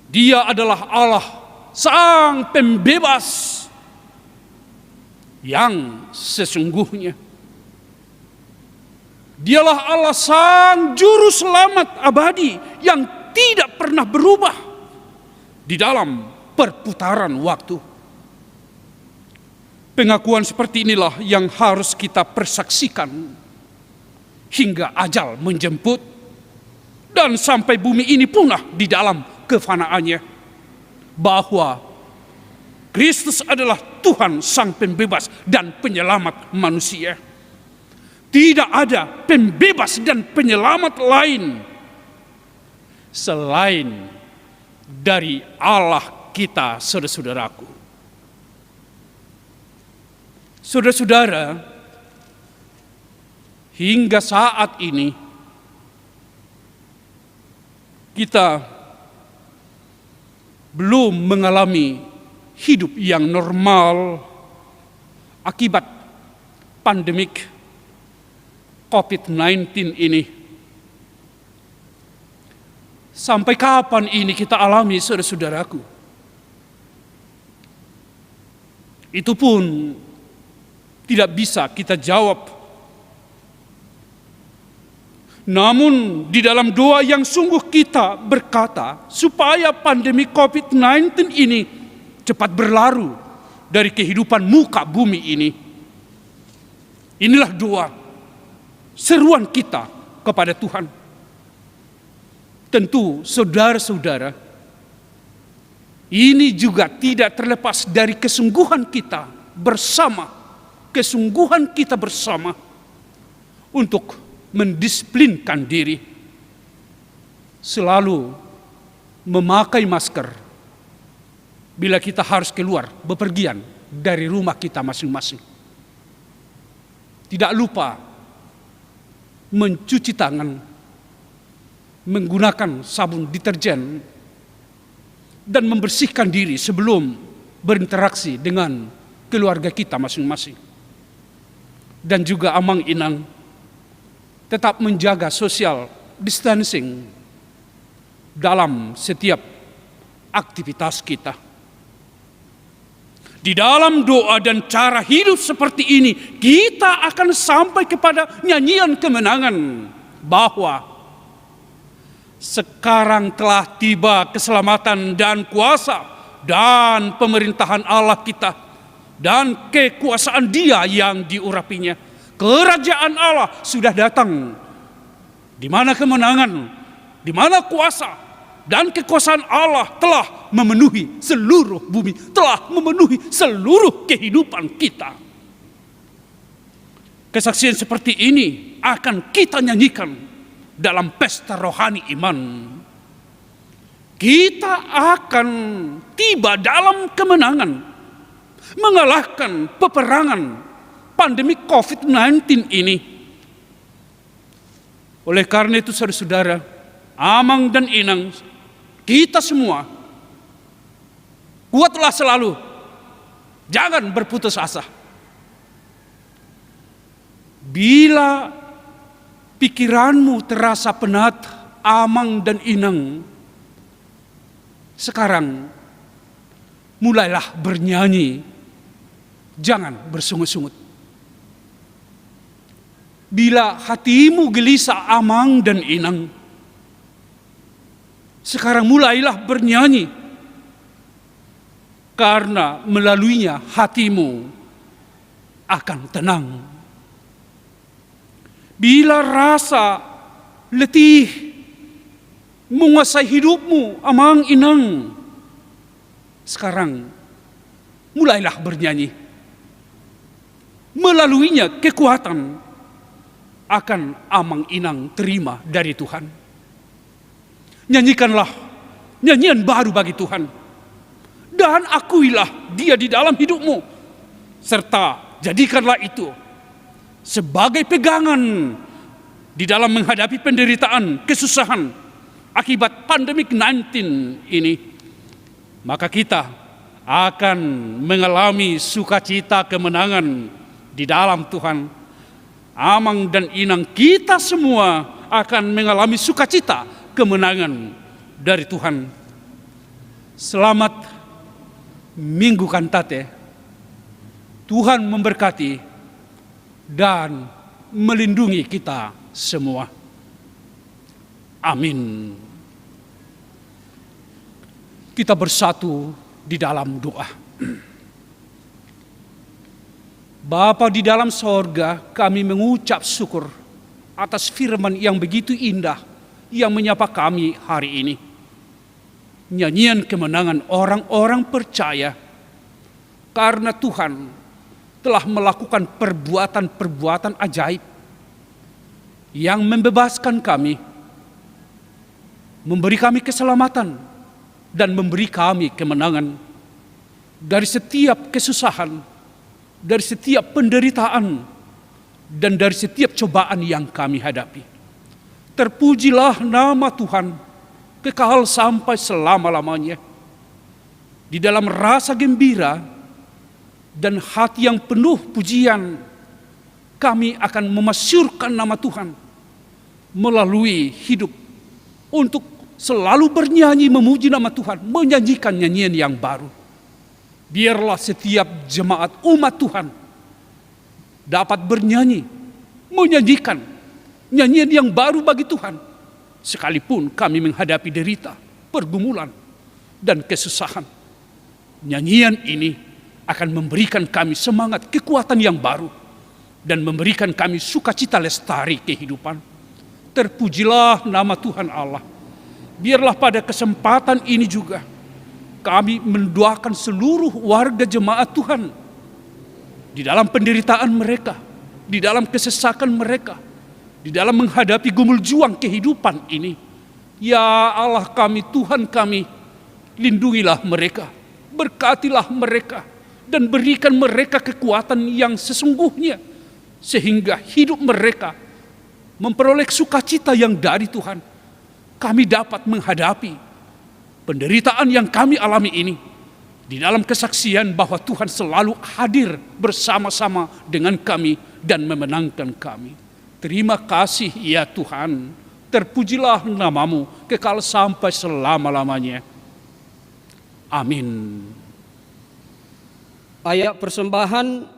Dia adalah Allah, Sang Pembebas yang sesungguhnya. Dialah Allah Sang Juru Selamat abadi yang tidak pernah berubah di dalam perputaran waktu. Pengakuan seperti inilah yang harus kita persaksikan hingga ajal menjemput dan sampai bumi ini punah di dalam kefanaannya. Bahwa Kristus adalah Tuhan Sang Pembebas dan Penyelamat manusia. Tidak ada pembebas dan penyelamat lain selain dari Allah kita, saudara-saudaraku. Saudara-saudara, hingga saat ini kita belum mengalami hidup yang normal akibat pandemik COVID-19 ini. Sampai kapan ini kita alami, saudara-saudaraku? Itu pun tidak bisa kita jawab. Namun di dalam doa yang sungguh kita berkata supaya pandemi COVID-19 ini cepat berlalu dari kehidupan muka bumi ini. Inilah doa, seruan kita kepada Tuhan. Tentu saudara-saudara, ini juga tidak terlepas dari kesungguhan kita bersama untuk mendisiplinkan diri, selalu memakai masker bila kita harus keluar bepergian dari rumah kita masing-masing. Tidak lupa mencuci tangan menggunakan sabun deterjen dan membersihkan diri sebelum berinteraksi dengan keluarga kita masing-masing. Dan juga amang-inang tetap menjaga social distancing dalam setiap aktivitas kita. Di dalam doa dan cara hidup seperti ini, kita akan sampai kepada nyanyian kemenangan bahwa sekarang telah tiba keselamatan dan kuasa dan pemerintahan Allah kita dan kekuasaan Dia yang diurapinya. Kerajaan Allah sudah datang, di mana kemenangan, di mana kuasa dan kekuasaan Allah telah memenuhi seluruh bumi, telah memenuhi seluruh kehidupan kita. Kesaksian seperti ini akan kita nyanyikan dalam pesta rohani iman. Kita akan tiba dalam kemenangan, mengalahkan peperangan pandemi COVID-19 ini. Oleh karena itu saudara-saudara, amang dan inang, kita semua kuatlah selalu, jangan berputus asa. Bila pikiranmu terasa penat, amang dan inang, sekarang mulailah bernyanyi, jangan bersungut-sungut. Bila hatimu gelisah, amang dan inang, sekarang mulailah bernyanyi, karena melaluinya hatimu akan tenang. Bila rasa letih menguasai hidupmu, amang inang, sekarang mulailah bernyanyi. Melaluinya kekuatan akan amang inang terima dari Tuhan. Nyanyikanlah nyanyian baru bagi Tuhan, dan akuilah Dia di dalam hidupmu, serta jadikanlah itu sebagai pegangan di dalam menghadapi penderitaan, kesusahan akibat pandemik 19 ini. Maka kita akan mengalami sukacita kemenangan di dalam Tuhan. Amang dan inang, kita semua akan mengalami sukacita kemenangan dari Tuhan. Selamat Minggu Kantate. Tuhan memberkati dan melindungi kita semua. Amin. Kita bersatu di dalam doa. Bapa di dalam sorga, kami mengucap syukur atas firman yang begitu indah yang menyapa kami hari ini. Nyanyian kemenangan orang-orang percaya karena Tuhan telah melakukan perbuatan-perbuatan ajaib yang membebaskan kami, memberi kami keselamatan, dan memberi kami kemenangan dari setiap kesusahan, dari setiap penderitaan, dan dari setiap cobaan yang kami hadapi. Terpujilah nama Tuhan, kekal sampai selama-lamanya. Di dalam rasa gembira dan hati yang penuh pujian, kami akan memasyurkan nama Tuhan melalui hidup untuk selalu bernyanyi memuji nama Tuhan, menyanyikan nyanyian yang baru. Biarlah setiap jemaat umat Tuhan dapat bernyanyi, menyanyikan nyanyian yang baru bagi Tuhan, sekalipun kami menghadapi derita, pergumulan, dan kesusahan. Nyanyian ini akan memberikan kami semangat, kekuatan yang baru, dan memberikan kami sukacita lestari kehidupan. Terpujilah nama Tuhan Allah. Biarlah pada kesempatan ini juga kami mendoakan seluruh warga jemaat Tuhan di dalam penderitaan mereka, di dalam kesesakan mereka, di dalam menghadapi gumul juang kehidupan ini. Ya Allah kami, Tuhan kami, lindungilah mereka, berkatilah mereka, dan berikan mereka kekuatan yang sesungguhnya, sehingga hidup mereka memperoleh sukacita yang dari Tuhan. Kami dapat menghadapi penderitaan yang kami alami ini di dalam kesaksian bahwa Tuhan selalu hadir bersama-sama dengan kami dan memenangkan kami. Terima kasih ya Tuhan, terpujilah namamu kekal sampai selama-lamanya. Amin. Ayat persembahan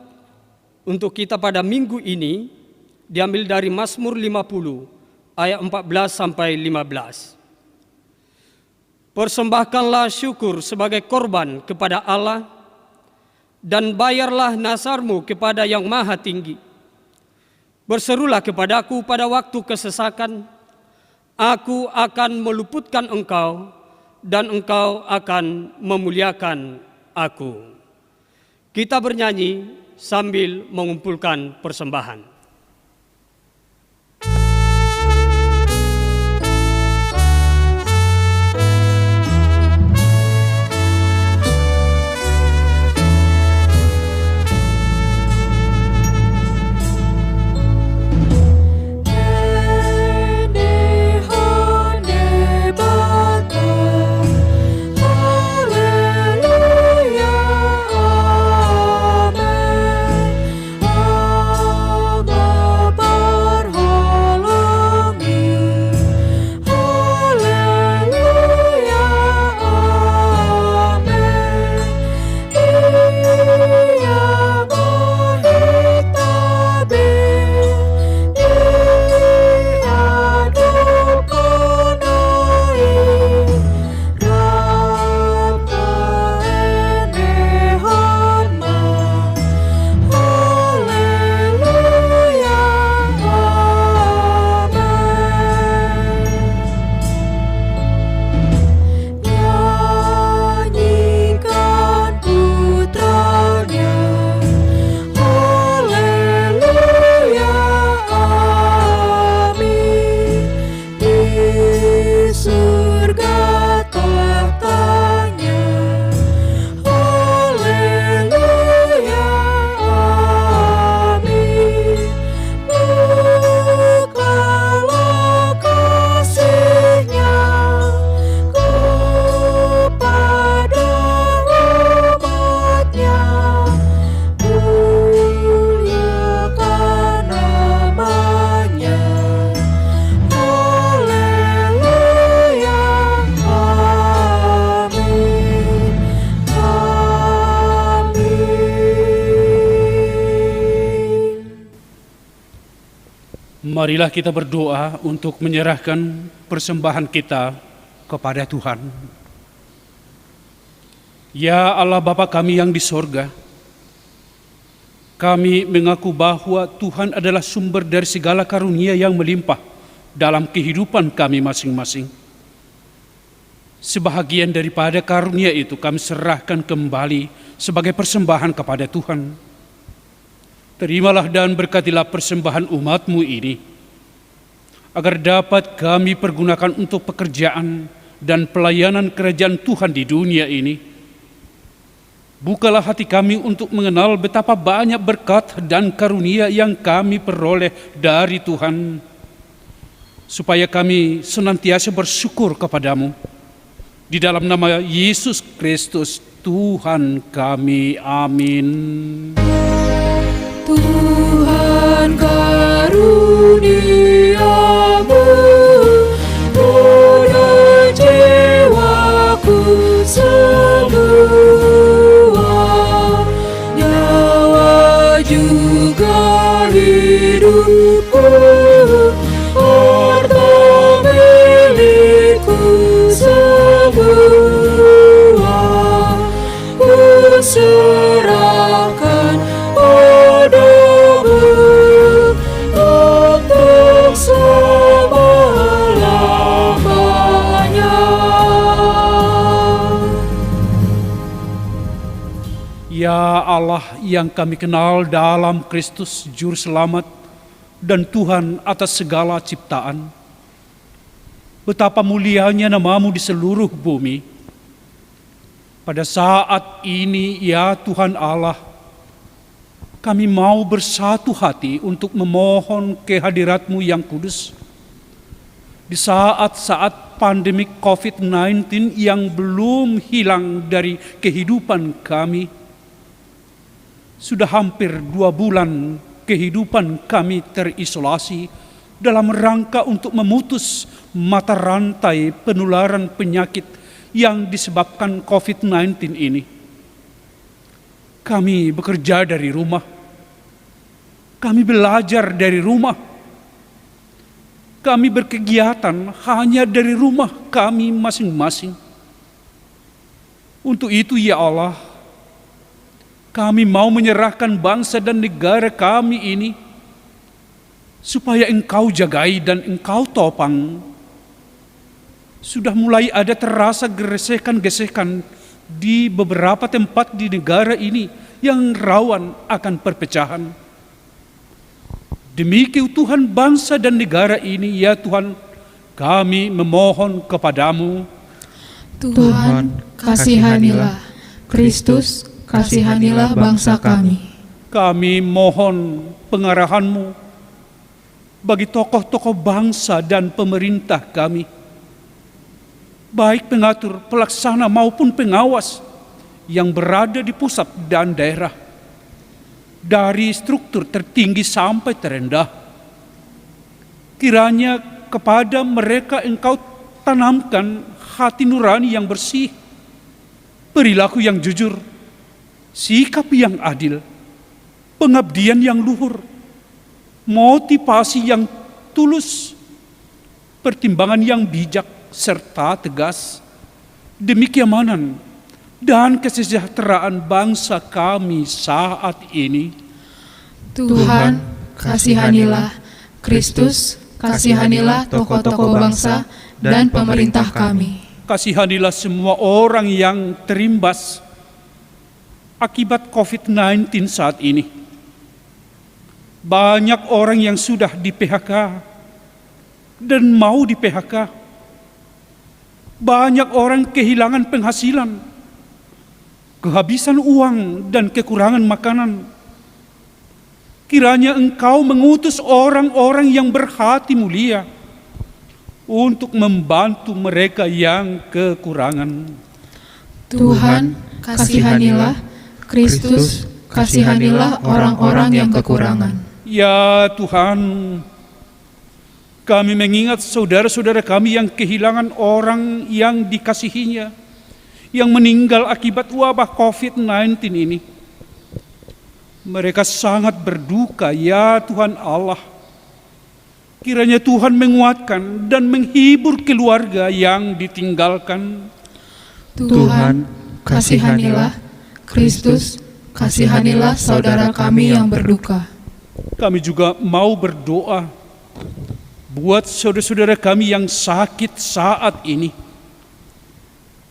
untuk kita pada minggu ini diambil dari Mazmur 50 ayat 14 sampai 15. Persembahkanlah syukur sebagai korban kepada Allah dan bayarlah nasarmu kepada Yang Maha Tinggi. Berserulah kepadaku pada waktu kesesakan, aku akan meluputkan engkau dan engkau akan memuliakan aku. Kita bernyanyi sambil mengumpulkan persembahan. Marilah kita berdoa untuk menyerahkan persembahan kita kepada Tuhan. Ya Allah Bapa kami yang di sorga, kami mengaku bahwa Tuhan adalah sumber dari segala karunia yang melimpah dalam kehidupan kami masing-masing. Sebahagian daripada karunia itu kami serahkan kembali sebagai persembahan kepada Tuhan. Terimalah dan berkatilah persembahan umat-Mu ini, agar dapat kami pergunakan untuk pekerjaan dan pelayanan kerajaan Tuhan di dunia ini. Bukalah hati kami untuk mengenal betapa banyak berkat dan karunia yang kami peroleh dari Tuhan, supaya kami senantiasa bersyukur kepadamu. Di dalam nama Yesus Kristus Tuhan kami, amin. Tuhan karuniamu penuh jiwaku semua, nyawa juga hidupku, harta milikku semua, ku serahkan padamu untuk selama-lamanya. Ya Allah yang kami kenal dalam Kristus Juru Selamat dan Tuhan atas segala ciptaan, betapa mulianya namamu di seluruh bumi. Pada saat ini ya Tuhan Allah, kami mau bersatu hati untuk memohon kehadirat-Mu yang kudus. Di saat-saat pandemi COVID-19 yang belum hilang dari kehidupan kami, sudah hampir 2 bulan kehidupan kami terisolasi dalam rangka untuk memutus mata rantai penularan penyakit yang disebabkan COVID-19 ini. Kami bekerja dari rumah, kami belajar dari rumah, kami berkegiatan hanya dari rumah kami masing-masing. Untuk itu ya Allah, kami mau menyerahkan bangsa dan negara kami ini supaya Engkau jagai dan Engkau topang. Sudah mulai ada terasa gesekan-gesekan di beberapa tempat di negara ini yang rawan akan perpecahan. Demi keutuhan bangsa dan negara ini, ya Tuhan, kami memohon kepadamu. Tuhan, kasihanilah. Kristus, kasihanilah bangsa kami. Kami mohon pengarahan-Mu bagi tokoh-tokoh bangsa dan pemerintah kami, baik pengatur, pelaksana maupun pengawas yang berada di pusat dan daerah, dari struktur tertinggi sampai terendah. Kiranya kepada mereka Engkau tanamkan hati nurani yang bersih, perilaku yang jujur, sikap yang adil, pengabdian yang luhur, motivasi yang tulus, pertimbangan yang bijak serta tegas demi keamanan dan kesejahteraan bangsa kami saat ini. Tuhan, kasihanilah. Kristus, kasihanilah tokoh-tokoh bangsa dan pemerintah kami. Kasihanilah semua orang yang terimbas akibat COVID-19 saat ini. Banyak orang yang sudah di PHK dan mau di PHK. Banyak orang kehilangan penghasilan, kehabisan uang dan kekurangan makanan. Kiranya Engkau mengutus orang-orang yang berhati mulia untuk membantu mereka yang kekurangan. Tuhan, kasihanilah. Kristus, kasihanilah orang-orang yang kekurangan. Ya Tuhan, kami mengingat saudara-saudara kami yang kehilangan orang yang dikasihinya, yang meninggal akibat wabah COVID-19 ini. Mereka sangat berduka, ya Tuhan Allah. Kiranya Tuhan menguatkan dan menghibur keluarga yang ditinggalkan. Tuhan, kasihanilah. Kristus, kasihanilah saudara kami yang berduka. Kami juga mau berdoa buat saudara-saudara kami yang sakit saat ini,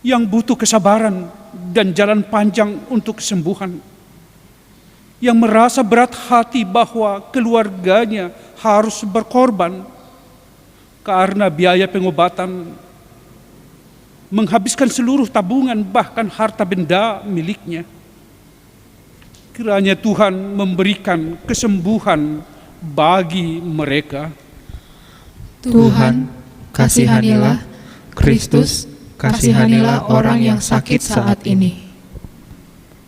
yang butuh kesabaran dan jalan panjang untuk kesembuhan, yang merasa berat hati bahwa keluarganya harus berkorban karena biaya pengobatan, menghabiskan seluruh tabungan bahkan harta benda miliknya. Kiranya Tuhan memberikan kesembuhan bagi mereka. Tuhan, kasihanilah. Kristus, kasihanilah orang yang sakit saat ini.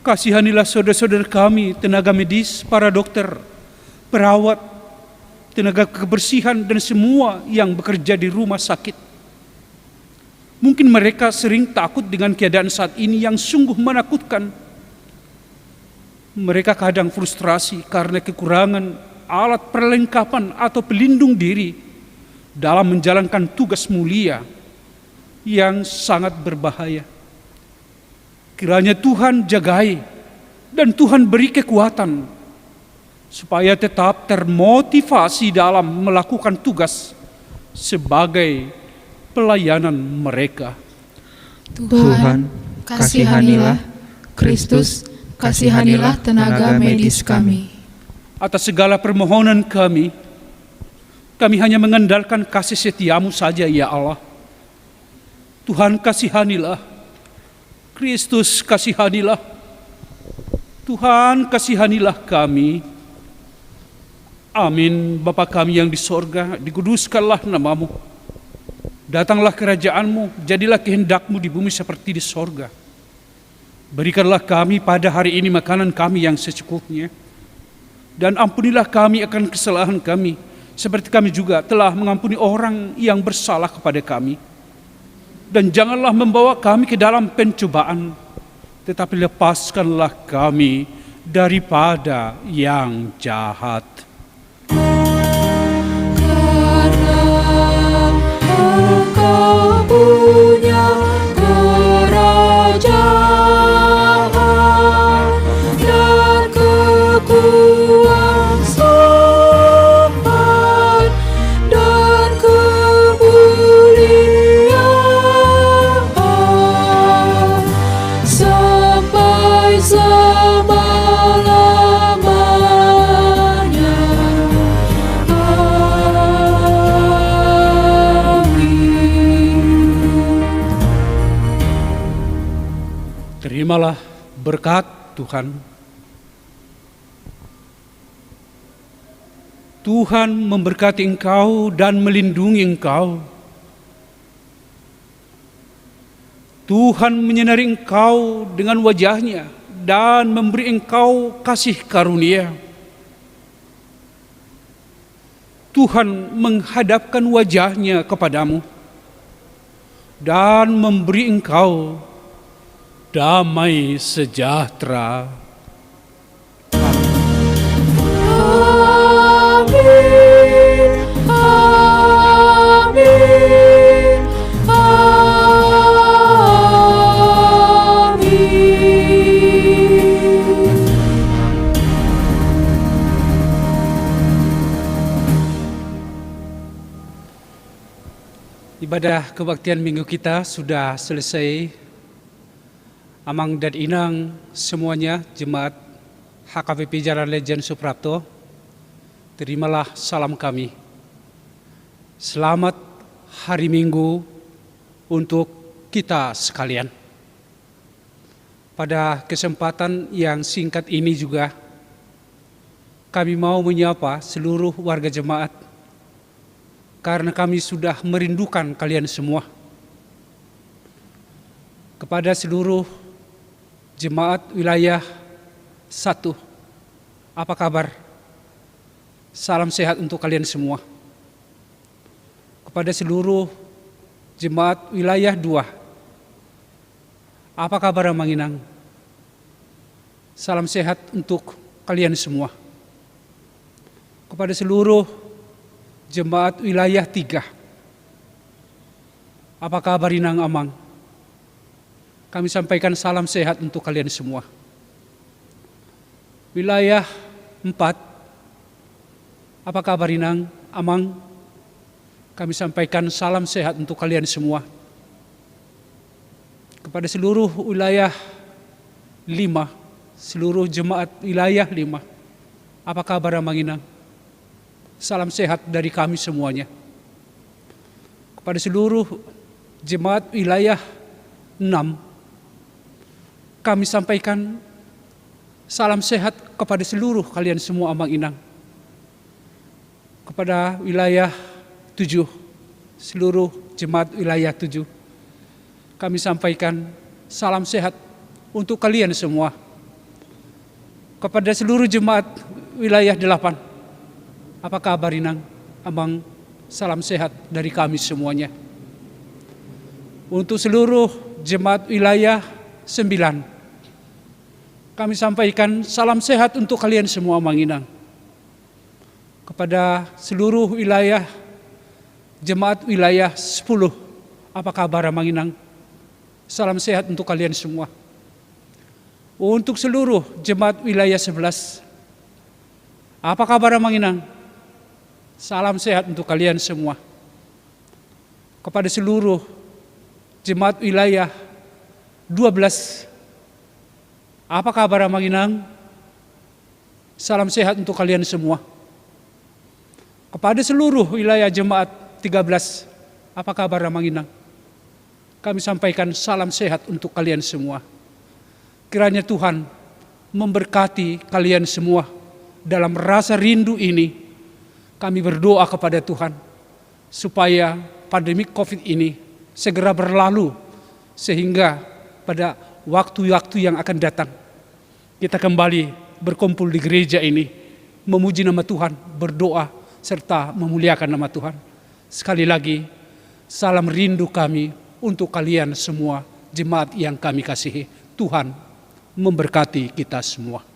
Kasihanilah saudara-saudara kami, tenaga medis, para dokter, perawat, tenaga kebersihan, dan semua yang bekerja di rumah sakit. Mungkin mereka sering takut dengan keadaan saat ini yang sungguh menakutkan. Mereka kadang frustrasi karena kekurangan alat perlengkapan atau pelindung diri dalam menjalankan tugas mulia yang sangat berbahaya. Kiranya Tuhan jagai dan Tuhan beri kekuatan supaya tetap termotivasi dalam melakukan tugas sebagai pelayanan mereka. Tuhan, kasihanilah. Kristus, kasihanilah tenaga medis kami. Atas segala permohonan kami hanya mengandalkan kasih setiamu saja ya Allah. Tuhan kasihanilah. Kristus kasihanilah. Tuhan kasihanilah kami. Amin. Bapa kami yang di sorga, dikuduskanlah namamu. Datanglah kerajaanmu, jadilah kehendakmu di bumi seperti di sorga. Berikanlah kami pada hari ini makanan kami yang secukupnya. Dan ampunilah kami akan kesalahan kami, seperti kami juga telah mengampuni orang yang bersalah kepada kami. Dan janganlah membawa kami ke dalam pencobaan, tetapi lepaskanlah kami daripada yang jahat. Karena Engkau punya kerajaan dan kekuasaan dan kemuliaan sampai selama-lamanya. Terimalah berkat Tuhan. Tuhan memberkati engkau dan melindungi engkau. Tuhan menyinari engkau dengan wajah-Nya dan memberi engkau kasih karunia. Tuhan menghadapkan wajah-Nya kepadamu dan memberi engkau damai sejahtera. Amin, amin, amin. Ibadah kebaktian minggu kita sudah selesai. Amang dan Inang semuanya, jemaat HKBP Jalan Lejen Suprapto, terimalah salam kami. Selamat hari Minggu untuk kita sekalian. Pada kesempatan yang singkat ini juga, kami mau menyapa seluruh warga jemaat, karena kami sudah merindukan kalian semua. Kepada seluruh jemaat wilayah 1, apa kabar? Salam sehat untuk kalian semua. Kepada seluruh jemaat wilayah 2, apa kabar Manginang? Salam sehat untuk kalian semua. Kepada seluruh jemaat wilayah 3, apa kabar Inang Amang? Kami sampaikan salam sehat untuk kalian semua. Wilayah 4, apa kabar Inang, Amang? Kami sampaikan salam sehat untuk kalian semua. Kepada seluruh wilayah 5, seluruh jemaat wilayah 5, apa kabar Amang Inang? Salam sehat dari kami semuanya. Kepada seluruh jemaat wilayah kami sampaikan salam sehat kepada seluruh kalian semua Amang Inang. Kepada wilayah 7, seluruh jemaat wilayah 7, kami sampaikan salam sehat untuk kalian semua. Kepada seluruh jemaat wilayah 8, apa kabar Inang? Abang, salam sehat dari kami semuanya. Untuk seluruh jemaat wilayah 9, kami sampaikan salam sehat untuk kalian semua Amang Inang. Kepada seluruh wilayah jemaat wilayah 10, apa kabar Amang Inang? Salam sehat untuk kalian semua. Untuk seluruh jemaat wilayah 11, apa kabar Amang Inang? Salam sehat untuk kalian semua. Kepada seluruh jemaat wilayah 12, apa kabar Amang Inang? Salam sehat untuk kalian semua. Kepada seluruh wilayah jemaat 13, apa kabar Amang Inang? Kami sampaikan salam sehat untuk kalian semua. Kiranya Tuhan memberkati kalian semua dalam rasa rindu ini. Kami berdoa kepada Tuhan supaya pandemi COVID ini segera berlalu, sehingga pada waktu-waktu yang akan datang kita kembali berkumpul di gereja ini, memuji nama Tuhan, berdoa, serta memuliakan nama Tuhan. Sekali lagi, salam rindu kami untuk kalian semua, jemaat yang kami kasihi. Tuhan memberkati kita semua.